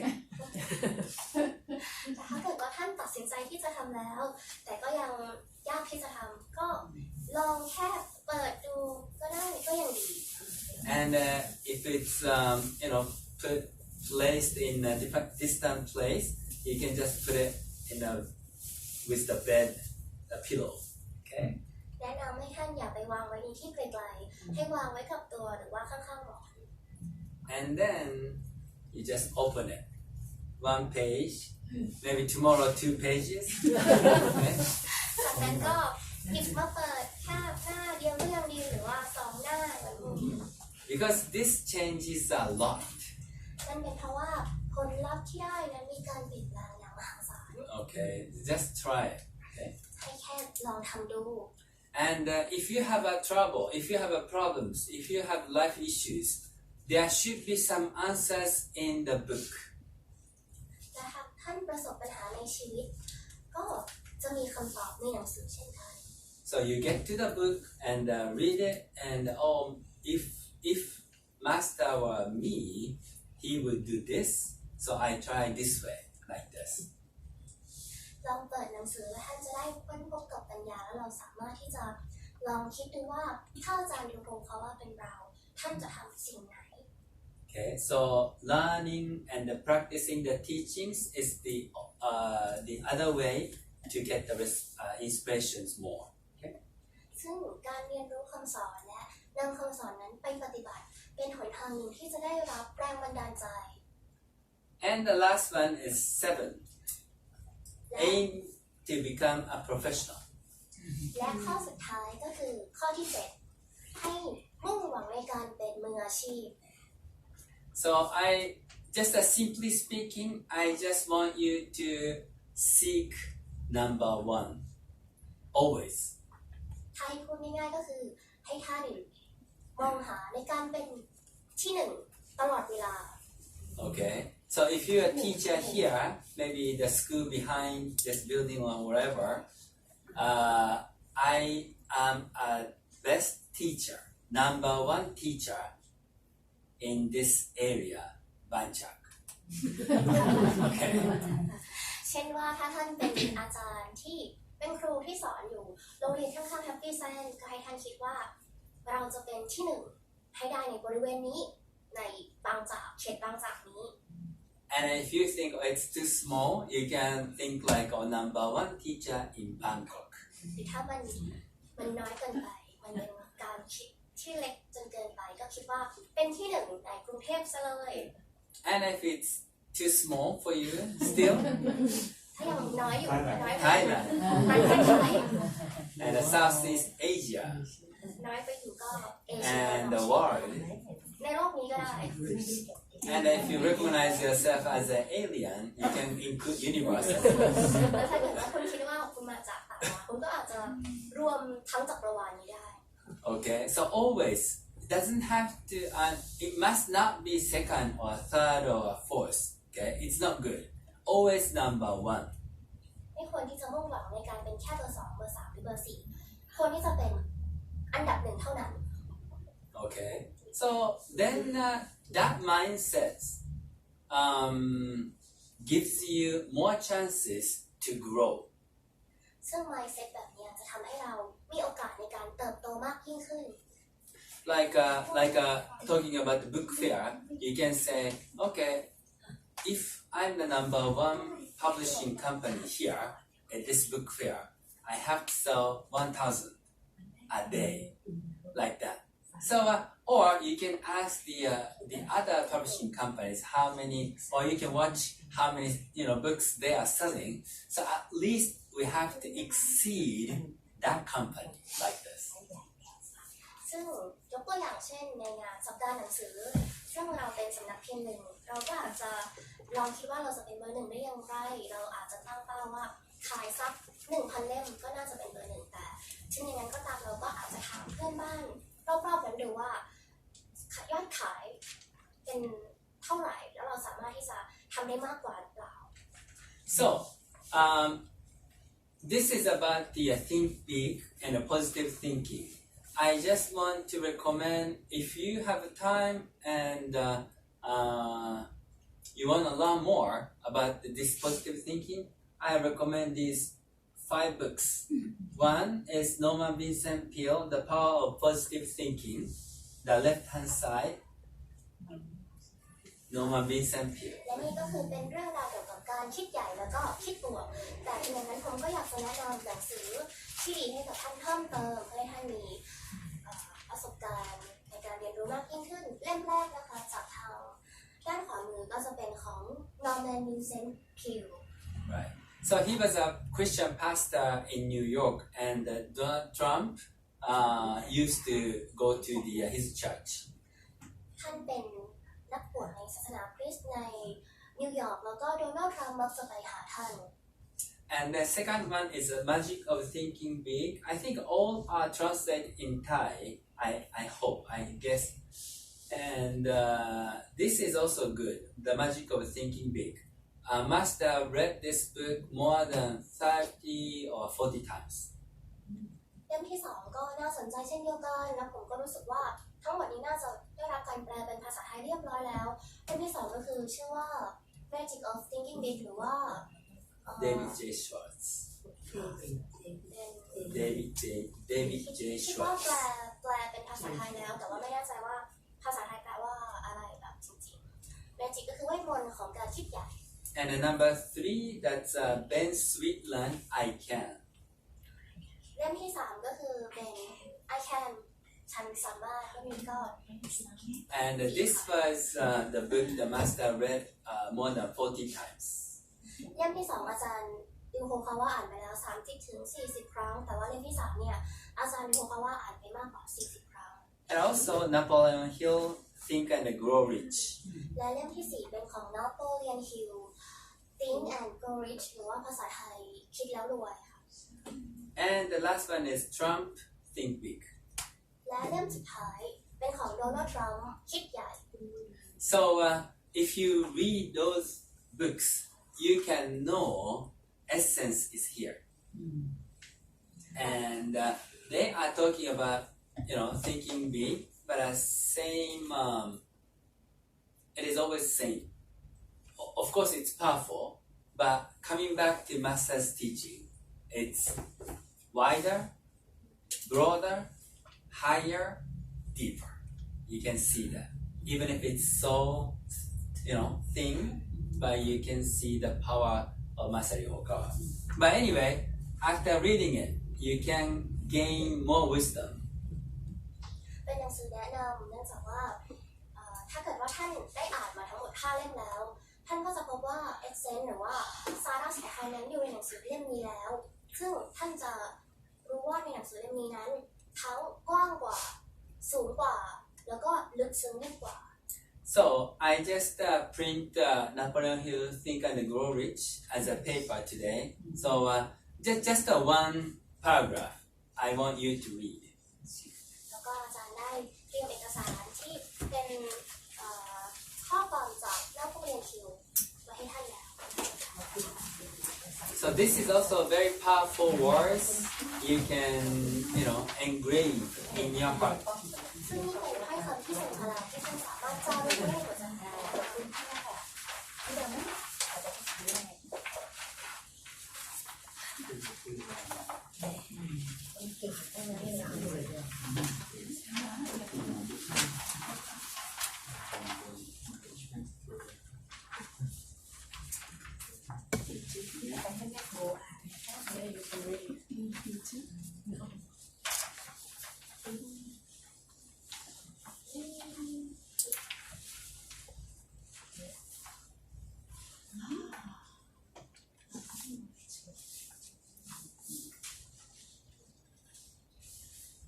แต่ถ้าเกิดว่าท่านตัดสินใจที่จะทำแล้วแต่ก็ยังยากที่จะทำก็ลองแค่เปิดดูก็ได้ก็ยังดี And if it's placed in a different distant place, you can just put it with the bed, the pillow. Okay. แนะนำให้ท่านอย่าไปวางไว้ในที่ไกลๆให้วางไว้กับตัวหรือว่าข้างๆหมอน And then you just open it. 1 page, maybe tomorrow 2 pages. Okay. จากนั้นก็หยิบมาเปิดแค่หน้าเดียวก็ยังดีหรือว่า2 หน้าแบบนี้ Because this changes a lot. นั่นเป็นเพราะว่าผลลัพธ์ที่ได้นั้นมีการเปลี่ยนแปลงอย่างมหาศาล Okay, just try it. Okay. ให้แค่ลองทำดู And if you have a trouble, if you have a problems, if you have life issues, there should be some answers in the book. และหากท่านประสบปัญหาในชีวิตก็จะมีคำตอบในหนังสือเช่นกัน So you get to the book and read it, and if master were me, he would do this. So I try this way, like this. ลองเปิดหนังสือแล้วท่านจะได้ค้นพบกับปัญญาแล้วเราสามารถที่จะลองคิดดูว่าถ้าอาจารย์ยูโรเขาว่าเป็นเราท่านจะทำสิ่งไหน Okay, so learning and practicing the teachings is the other way to get the inspirations more. ซึ่งการเรียนรู้คำสอนและนำคำสอนนั้นไปปฏิบัติเป็นหนทางหนึ่งที่จะได้รับแรงบันดาลใจ And the last one is 7. Aim to become a professional. และข้อสุดท้ายก็คือข้อที่ 7 ให้มุ่งหวังในการเป็นมืออาชีพ So simply speaking, I just want you to seek number 1 always. ถ้าให้พูดง่ายๆก็คือให้ท่านมองหาในการเป็นที่หนึ่งตลอดเวลา Okay, so if you're a teacher here, maybe the school behind this building or wherever, I am a best teacher, number 1 teacher in this area, Banchak. Okay. เช่นว่าถ้าท่านเป็นอาจารย์ที่เป็นครูที่สอนอยู่โรงเรียนข้างๆแฮปปี้แซนก็ให้ท่านคิดว่าเราจะเป็นที่หนึ่งให้ได้ในบริเวณนี้ในบางจากเขตบางจากนี้ And if you think it's too small, you can think like number 1 teacher in Bangkok. หรือถ้ามันน้อยเกินไปมันเป็นการคิดที่เล็กจนเกินไปก็คิดว่าเป็นที่หนึ่งในกรุงเทพซะเลย And if it's too small for you, still ถ้ายังน้อยอยู่น้อยไป Thailand ประเทศไทย and Southeast Asia น้อยไปอยู่ก็เอเชีย and the world. ในโลกนี้ก็ได้ And if you recognize yourself as an alien, you can include universe. แล้วถ้าเกิดว่าคุณคิดว่าคุณมาจากต่างดาวคุณก็อาจจะรวมทั้งจักรวาลนี้ได้ Okay, so always it doesn't have to. It must not be second or third or fourth. Okay, it's not good. Always number 1. ไม่ควรที่จะมุ่งหวังในการเป็นแค่เบอร์ 2 เบอร์ 3 หรือเบอร์ 4 ควรที่จะเป็นอันดับ 1 เท่านั้น Okay, so then that mindset gives you more chances to grow. ซึ่ง mindset แบบนี้จะทำให้เรามีโอกาสในการเติบโตมากยิ่งขึ้น Like talking about the book fair, you can say, okay, if I'm the number 1 publishing company here at this book fair, I have to sell 1,000 a day, like that. So, or you can ask the other publishing companies how many, or you can watch how many books they are selling. So at least we have to exceed that company like this. ซึ่งยกตัวอย่างเช่นในงานสัปดาห์หนังสือซึ่งเราเป็นสำนักพิมพ์หนึ่งเราก็อาจจะลองคิดว่าเราจะเป็นเบอร์ 1ได้อย่างไรเราอาจจะตั้งเป้าว่าขายสัก 1,000 เล่มก็น่าจะเป็นเบอร์ 1แต่ถึงอย่างนั้นก็ตามเราก็อาจจะถามเพื่อนบ้านรอบๆนั้นดูว่ายอดขายเป็นเท่าไหร่แล้วเราสามารถที่จะทำได้มากกว่าหรือเปล่า So, this is about the think big and the positive thinking. I just want to recommend if you have time and you want to learn more about this positive thinking, I recommend these 5 books. One is Norman Vincent Peale, The Power of Positive Thinking, the left-hand side. Norman Vincent Peale. และนี่ก็คือเป็นเรื่องราวเกี่ยวกับการคิดใหญ่แล้วก็คิดบวกแต่ทีนั้นผมก็อยากจะแนะนำหนังสือที่ดีให้กับท่านเพิ่มเติมเพื่อให้ท่านมีประสบการณ์ในการเรียนรู้มากยิ่งขึ้นเล่มแรกนะคะจากทางด้านขวามือก็จะเป็นของ Norman Vincent Peale Right. So he was a Christian pastor in New York, and Donald Trump used to go to his church. ท่านเป็นนักบวชในศาสนาคริสต์ในนิวยอร์กแล้วก็โดนัลด์ทรัมป์มักจะไปหาท่าน And the second one is the magic of thinking big. I think all are translated in Thai. I hope, I guess. And this is also good. The magic of thinking big. I must have read this book more than 30 or 40 times. เล่มที่ 2 ก็น่าสนใจเช่นเดียวกันและผมก็รู้สึกว่าทั้งหมดนี้น่าจะได้รับการแปลเป็นภาษาไทยเรียบร้อยแล้วเล่มที่ 2 ก็คือชื่อว่า Magic of Thinking Big หรือว่า David J. Schwartz. David J. คิดว่า Schwartz. แปลเป็นภาษาไทยแล้วแต่ว่าไม่แน่ใจว่าภาษาไทยแปลว่าอะไรแบบจริง จิกก็คือเวทมนต์ของการคิดใหญ่ And the number 3, that's Ben Sweetland, I Can. เล่มที่ 3 ก็คือเป็น I Can ฉันสามารถก็มีก็ And this was the book the master read more than 40 times. เล่มที่ 2 อาจารย์ดิวโฮคาว่าอ่านไปแล้ว 30-40 ครั้ง แต่ว่าเล่มที่ 3 เนี่ยอาจารย์ดิวโฮคาว่าอ่านไปมากกว่า 40 ครั้ง And also Napoleon Hill, Think and Grow Rich. และเล่มที่ 4 เป็นของ Napoleon Hill Think and Grow Rich หรือว่าภาษาไทยคิดแล้วรวยค่ะ And the last one is Trump, Think Big. และเล่มสุดท้ายเป็นของโดนัลด์ทรัมป์คิดใหญ่ So if you read those books, you can know essence is here. And they are talking about, thinking big, but same, it is always same. Of course, it's powerful, but coming back to Master's teaching, it's wider, broader, higher, deeper. You can see that. Even if it's so, thin, but you can see the power of Master Yokogawa. But anyway, after reading it, you can gain more wisdom. เป็นหนังสือแนะนำเนื่องจากว่าถ้าเกิดว่าท่านได้อ่านมาทั้งหมด 5 เล่มแล้ว ท่านก็จะพบว่า essence หรือว่าสาระสำคัญนั้นอยู่ในหนังสือเล่มนี้แล้ว ซึ่งท่านจะรู้ว่าในหนังสือเล่มนี้นั้นทั้งกว้างกว่าสูงกว่าแล้วก็ลึกซึ้งยิ่งกว่า So I just print Napoleon Hill Think and Grow Rich as a paper today. So just one paragraph I want you to read. แล้วก็อาจารย์ได้เตรียมเอกสารที่เป็นข้อความจากNapoleon Hillมาให้ท่านแล้ว So this is also very powerful words you can, engrave in your heart. ซึ่งนี่เป็นถ้อยคำที่ทรงพลังที่ท่านสามารถจารึกไว้ในหัวใจได้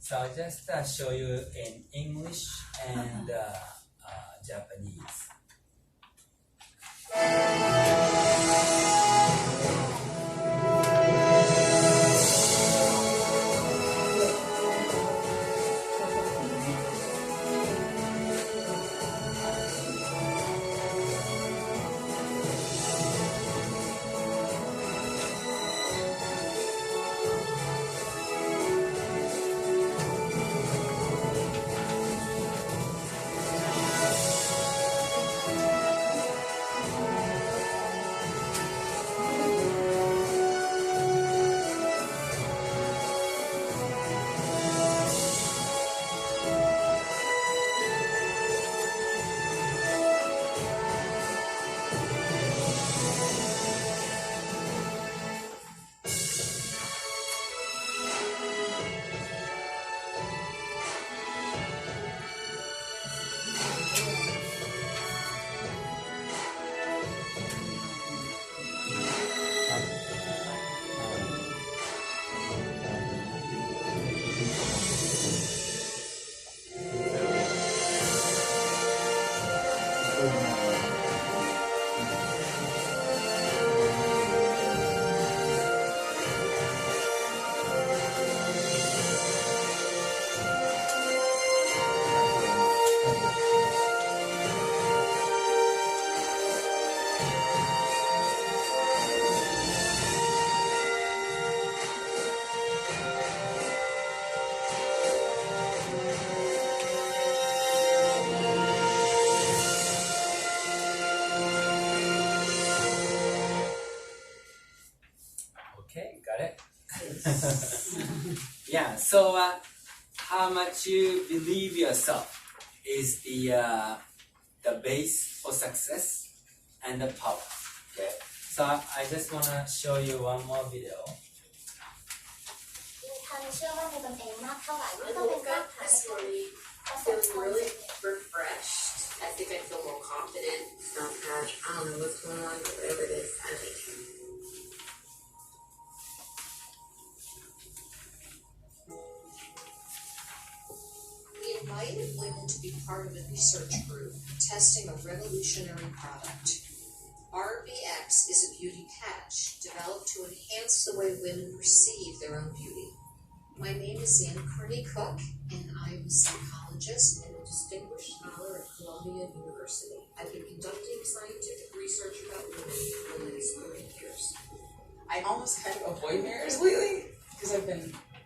So I'll just show you in English and Japanese. Okay, got it? Yeah, so how much you believe yourself is the the base for success and the power. Okay, so I just wanna show you one more video. มีท่านเชื่อมั่นในตนเองมากเท่าไหร่ I ก็ต้องเป็น woke ราก up ฐาน this ให้ morning ประสบ feeling ความ really สำเร็จ refreshed. I think I feel more confident. Not patch. I don't know what's going on, but whatever it is, I think. We invited women to be part of a research group testing a revolutionary product. RBX is a beauty patch developed to enhance the way women perceive their own beauty. My name is Anne Kearney Cook, and I'm a psychologist and a distinguished scholar at Columbia University. I've been conducting scientific research about women for the last 30 years. I almost kind of avoid mirrors lately because I've been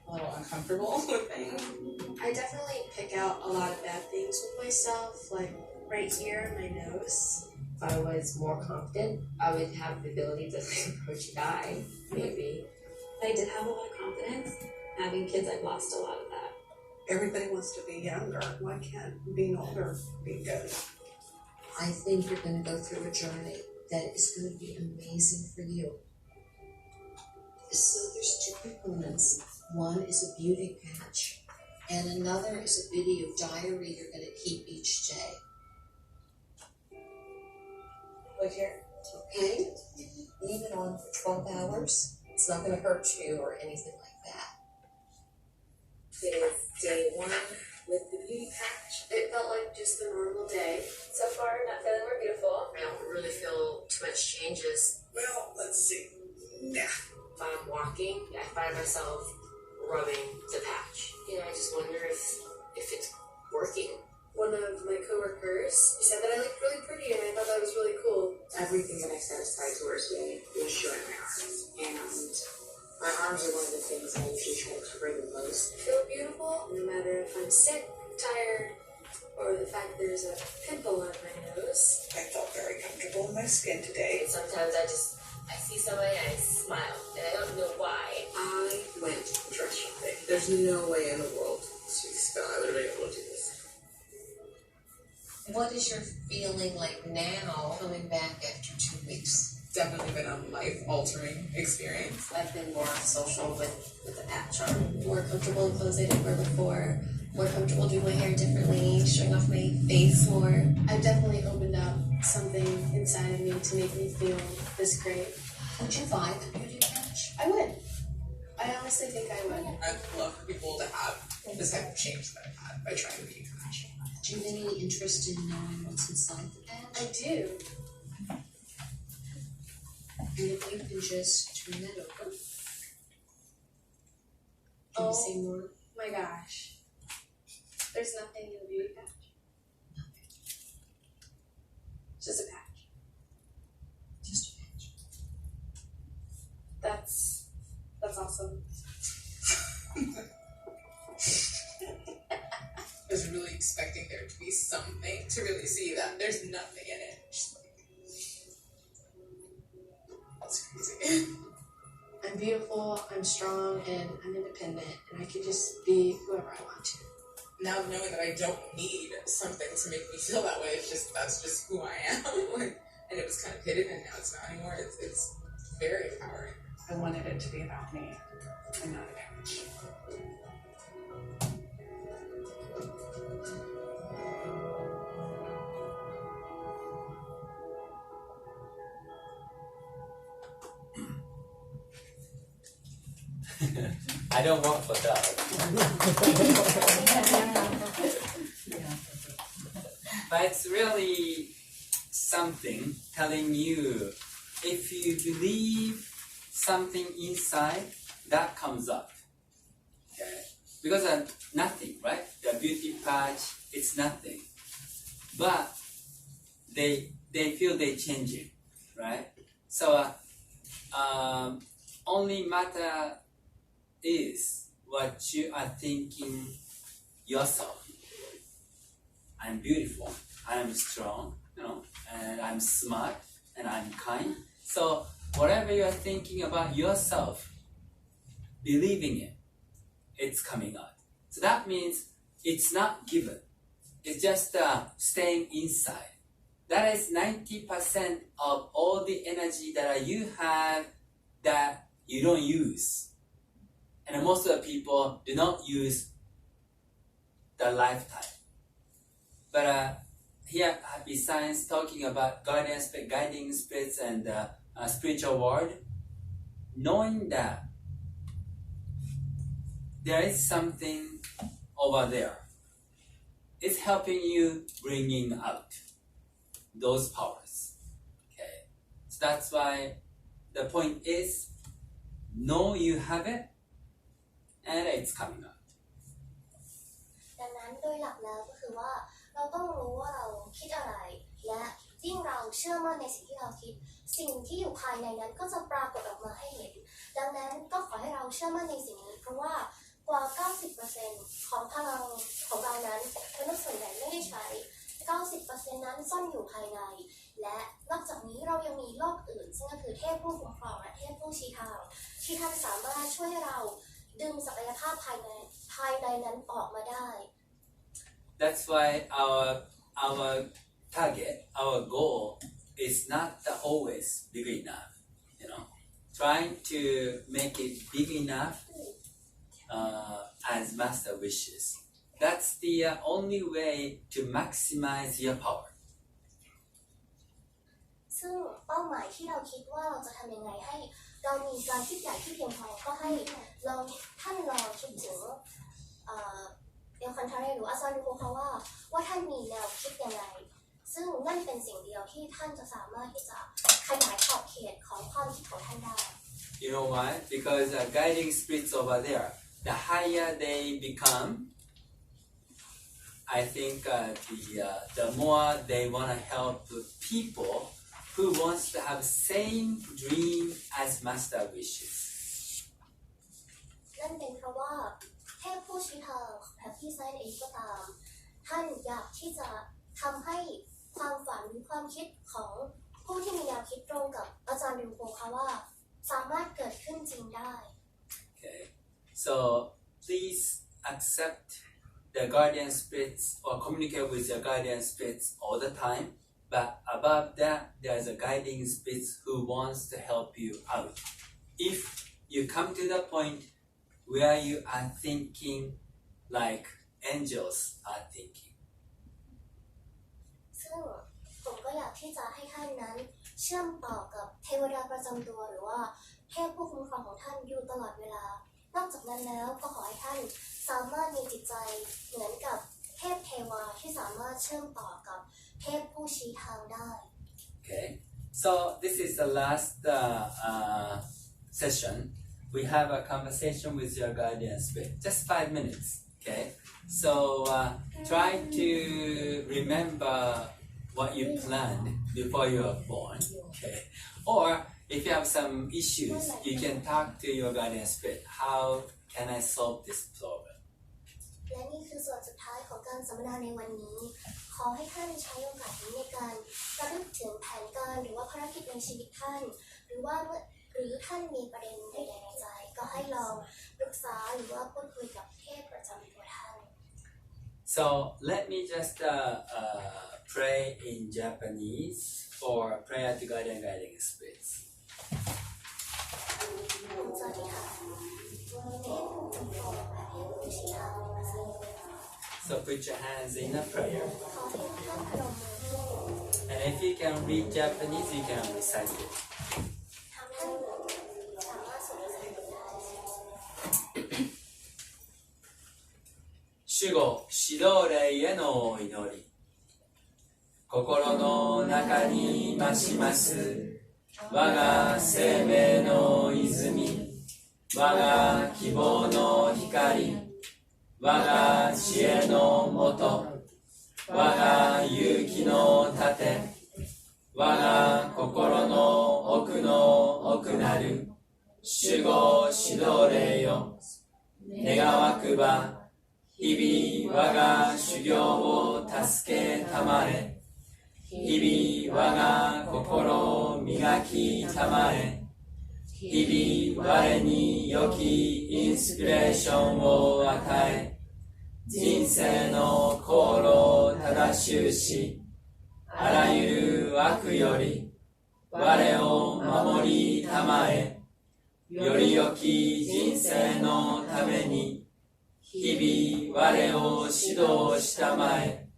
a little uncomfortable with things. I definitely pick out a lot of bad things with myself, like right here, my nose. If I was more confident, I would have the ability to approach a guy, maybe. I did have a lot of confidence. Having kids, I've lost a lot of that. Everybody wants to be younger. Why can't being older be good? I think you're going to go through a journey that is going to be amazing for you. So there's two components. One is a beauty patch, and another is a video diary you're going to keep each day. Look here. Okay? Leave it on for 12 hours. It's not going to hurt you or anything like that. It is day 1 with the beauty patch. It felt like just a normal day. So far, not feeling more beautiful. I don't really feel too much changes. Well, let's see. Nah. If I'm walking, I find myself rubbing the patch. You know, I just wonder if it's working. One of my coworkers, he said that I looked really pretty, and I thought that was really cool. Everything that I satisfied towards me was showing my arms. And my arms are one of the things I usually try to cover the most. I feel beautiful, no matter if I'm sick, tired, or the fact there's a pimple on my nose. I felt very comfortable in my skin today. And sometimes I see somebody and I smile, and I don't know why. I went dress shopping. There's no way in the world to spell I would have been able to do this. What is your feeling like now coming back after 2 weeks? Definitely been a life-altering experience. I've been more social with the patch on. More comfortable in clothes I didn't wear before. More comfortable doing my hair differently, showing off my face more. I've definitely opened up something inside of me to make me feel this great. Would you buy the beauty patch? I would. I honestly think I would. I'd love for people to have this type of change that I've had by trying the beauty patch. Do you have any interest in knowing what's inside the patch? I do. And if you can just turn that over. Can you say more? My gosh. There's nothing in the beauty patch. Just a patch. Just a patch. That's awesome. I was really expecting there to be something to really see that. There's nothing in it. Just like, that's crazy. I'm beautiful, I'm strong, and I'm independent, and I can just be whoever I want to. Now knowing that I don't need something to make me feel that way, that's just who I am. And it was kind of hidden, and now it's not anymore. It's very empowering. I wanted it to be about me and not a patch. I don't work for that. But it's really something telling you if you believe something inside, that comes up. Okay? Because nothing, right? The beauty patch, it's nothing. But they feel they're changing, right? So only matter is what you are thinking yourself. I'm beautiful, I'm strong, and I'm smart, and I'm kind. So whatever you are thinking about yourself, believing it, it's coming out. So that means it's not given. It's just staying inside. that is 90% of all the energy that you have that you don't use. And most of the people do not use the lifetime. But here, Happy Science talking about guiding spirits and spiritual world, knowing that there is something over there. It's helping you bringing out those powers. Okay, so that's why the point is, know you have it, and it's coming out. ดังนั้นโดยหลักแล้วก็คือว่าเราต้องรู้ว่าเราคิดอะไรและยิ่งเราเชื่อมั่นในสิ่งที่เราคิดสิ่งที่อยู่ภายในนั้นก็จะปรากฏออกมาให้เห็นดังนั้นก็ขอให้เราเชื่อมั่นในสิ่งนี้เพราะว่ากว่า 90% ของพลังของเรานั้นมนุษย์ส่วนใหญ่ไม่ได้ใช้ 90% นั้นซ่อนอยู่ภายในและนอกจากนี้เรายังมีโลกอื่นซึ่งก็คือเทพผู้คุ้มครองและเทพผู้ชี้ทางที่ท่านสามารถช่วยให้เราดึงศักยภาพภายในนั้นออกมาได้ That's why our target, our goal is not always big enough. You know, trying to make it big enough as master wishes. That's the only way to maximize your power. ซึ่งเป้าหมายที่เราคิดว่าเราจะทำยังไงให้เรามีการคิดใหญ่ที่เพียงพอก็ให้ท่านลองคิดถึงเอลคันทาเรหรืออาซาลูโกเขาว่าท่านมีแนวคิดยังไงซึ่งนั่นเป็นสิ่งเดียวที่ท่านจะสามารถที่จะขยายขอบเขตของความคิดของท่านได้ You know why? Because guiding spirits over there, the higher they become, I think the more they want to help people who wants to have same dream as master wishes. นั่นเป็นเพราะว่าเทพผู้ชี้ทางแฮปปี้ไซน์เองก็ตามท่านอยากที่จะทำให้ความฝันหรือความคิดของผู้ที่มีแนวคิดตรงกับอาจารย์ริวโกเขาว่าสามารถเกิดขึ้นจริงได้ Okay, so please accept the guardian spirits or communicate with your guardian spirits all the time. But above that, there's a guiding spirit who wants to help you out. If you come to the point where you are thinking like angels are thinking. ซึ่งผมก็อยากที่จะให้ท่านนั้นเชื่อมต่อกับเทวดาประจำตัวหรือว่าเทพผู้คุ้มครองของท่านอยู่ตลอดเวลานอกจากนั้นแล้วก็ขอให้ท่านสามารถมีจิตใจเหมือนกับเทพเทวาที่สามารถเชื่อมต่อกับเทพผู้ชี้ทางได้ Okay, so this is the last session. We have a conversation with your guardian spirit, just 5 minutes. Okay, so try to remember what you planned before you were born. Okay, or if you have some issues, you can talk to your guardian spirit. How can I solve this problem? และนี่คือส่วนสุดท้ายของการสัมมนาในวันนี้ขอให้ท่านใช้โอกาสนี้ในการระลึกถึงแผนการหรือว่าภารกิจในชีวิตท่านหรือท่านมีประเด็นใดๆในใจก็ให้ลองปรึกษาหรือว่าพูดคุยกับเทพประจำตัวท่าน So let me just pray in Japanese for prayer to guiding spirits. ผมจะอธิษฐานเทพผู้คุ้มครองและเทพผู้ชี้ทางในภาษาอังกฤษ So put your hands in a prayer. ขอให้ท่านพนมมือขึ้น And if you can read Japanese, you can recite it. ทำให้สามารถสวดภาษาอังกฤษได้ 守護指導霊へのお祈り。心の中に増します我が生命の泉、我が希望の光、我が知恵の元、我が勇気の盾、我が心の奥の奥なる守護指導霊よ、願わくば日々我が修行を助けたまれ、日々我が心を磨きたまえ、日々我に良きインスピレーションを与え、人生の航路を正しゅうし、あらゆる悪より我を守りたまえ。より良き人生のために日々我を指導したまえ。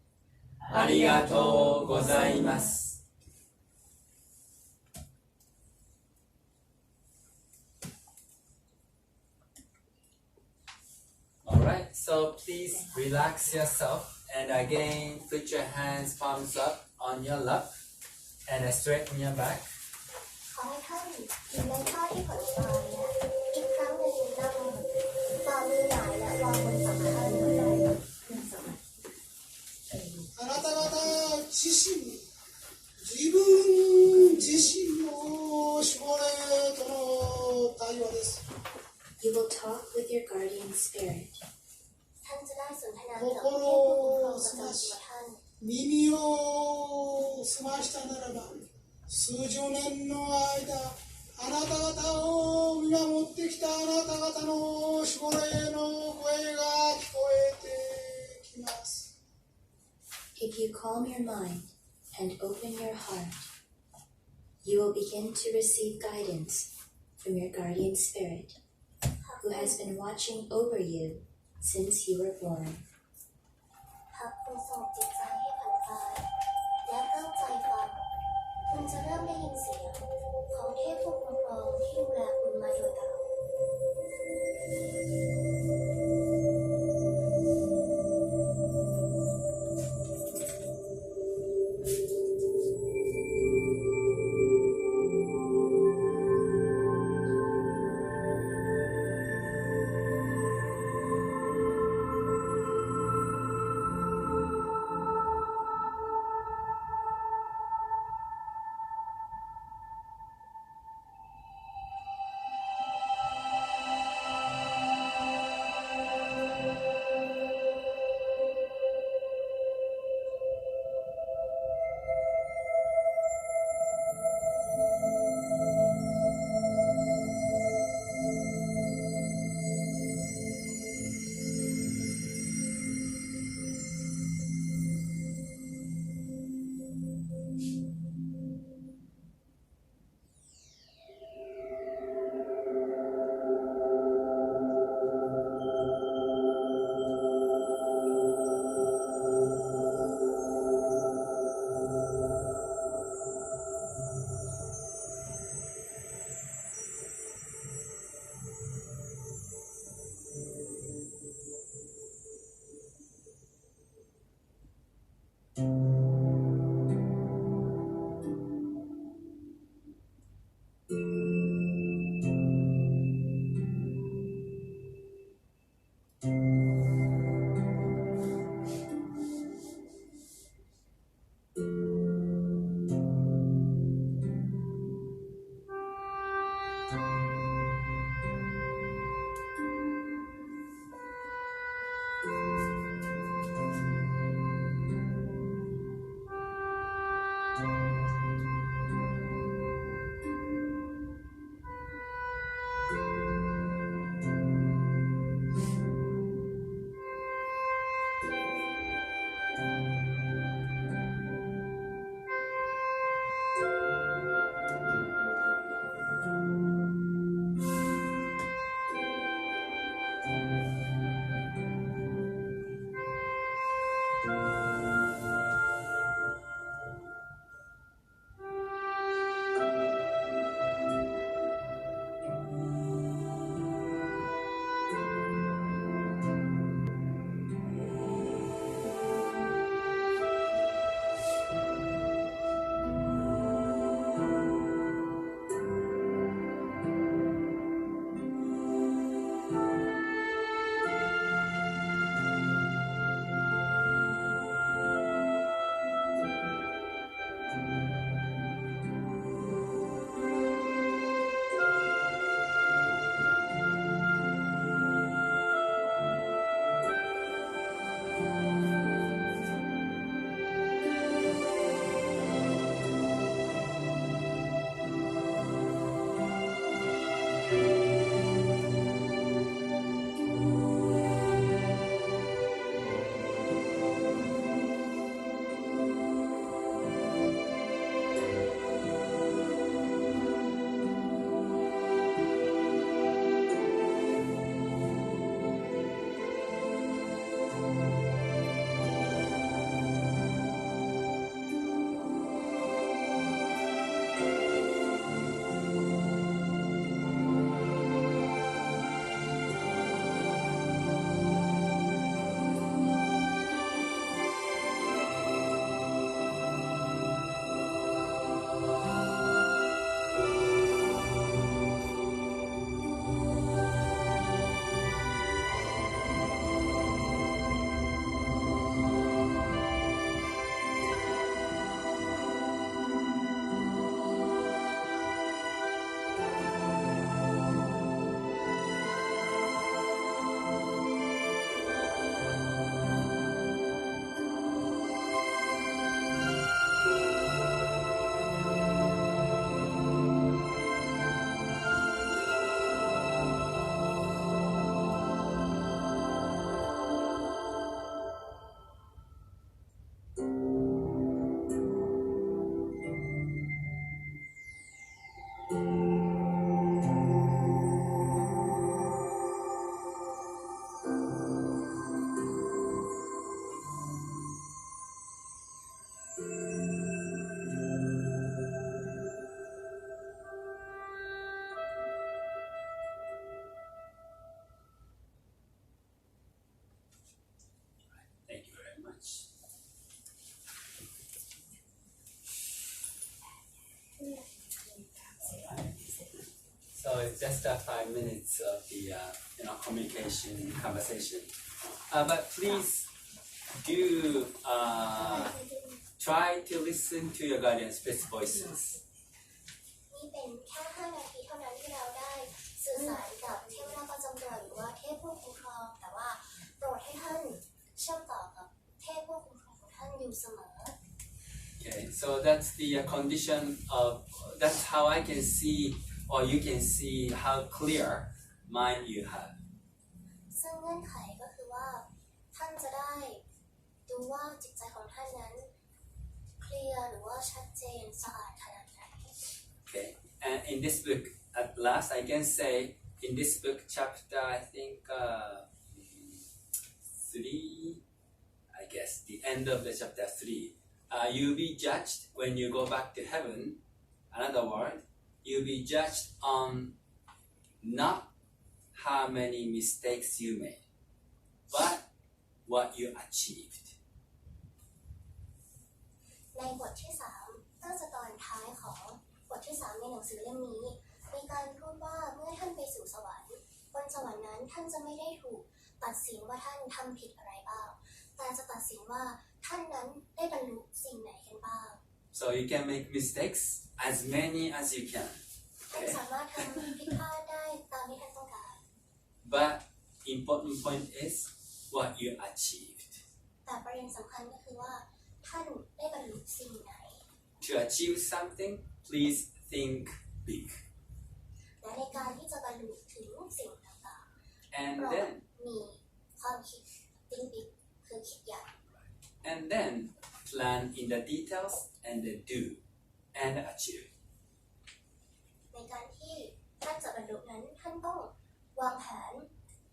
ありがとうございます。Alright, so please relax yourself and again put your hands palms up on your lap and straighten your back. ขอให้ท่านอยู่ในท่าที่ผ่อนคลายและอีกครั้งหนึ่งนำฝ่ามือหงายและวางบนสัมผัสท่านあなた方自身、自分自身の守護霊との対話です。You will talk with your guardian spirit. ท่านจะได้สนทนากับเทพผู้คุ้มครองประจำตัวท่าน 耳を澄ましたならば、数十年の間、あなた方を見守ってきたあなた方の守護霊の声が聞こえてきます。If you calm your mind and open your heart, you will begin to receive guidance from your guardian spirit, who has been watching over you since you were born. หากคุณสงบจิตใจให้ผ่อนคลายและตั้งใจฟังคุณจะเริ่มได้ยินเสียงของเทพผู้คุ้มครองที่ดูแลคุณมาโดยตลอด あ it's just 5 minutes of the communication conversation. But please do try to listen to your guardian's best voices. นี่เป็นแค่5 นาทีเท่านั้นที่เราได้สื่อสารกับเทพเจ้าประจำตัวหรือว่าเทพผู้คุ้มครองแต่ว่าโปรดให้ท่านเชื่อมต่อกับเทพผู้คุ้มครองของท่านอยู่เสมอ Okay, so that's the condition of, that's how I can see, or you can see how clear mind you have. ซึ่งเงื่อนไขก็คือว่าท่านจะได้ดูว่าจิตใจของท่านนั้นเคลียร์หรือว่าชัดเจนสะอาดขนาดไหน Okay, and in this book, at last I can say, in this book, chapter I think 3, I guess, the end of the chapter 3, you'll be judged when you go back to heaven. Another word, you'll be judged on not how many mistakes you made, but what you achieved. ในบทที่3น่าจะตอนท้ายของบทที่3ในหนังสือเล่มนี้มีการพูดว่าเมื่อท่านไปสู่สวรรค์บนสวรรค์นั้นท่านจะไม่ได้ถูกตัดสินว่าท่านทำผิดอะไรบ้างแต่จะตัดสินว่าท่านนั้นได้บรรลุสิ่งไหนกันบ้าง So you can make mistakes as many as you can. ท่าน Okay? สามารถทำผิดพลาดได้ตามที่ท่านต้องการ But important point is what you achieved. แต่ประเด็นสำคัญก็คือว่าท่านได้บรรลุสิ่งไหน To achieve something, please think big. และในการที่จะบรรลุถึงสิ่งต่างๆ And โปรด then มีความคิดthink big คือคิดใหญ่ and then plan in the details and then do and achieve. ในการที่ท่านจะบรรลุนั้นท่านต้องวางแผน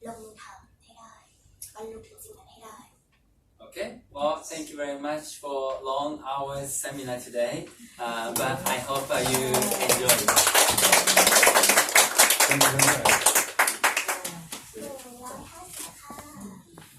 ลงมือทำให้ได้บรรลุถึงสิ่งนั้นให้ได้ Okay, well, thank you very much for long hours seminar today, but I hope you enjoyed it. Thank you very much.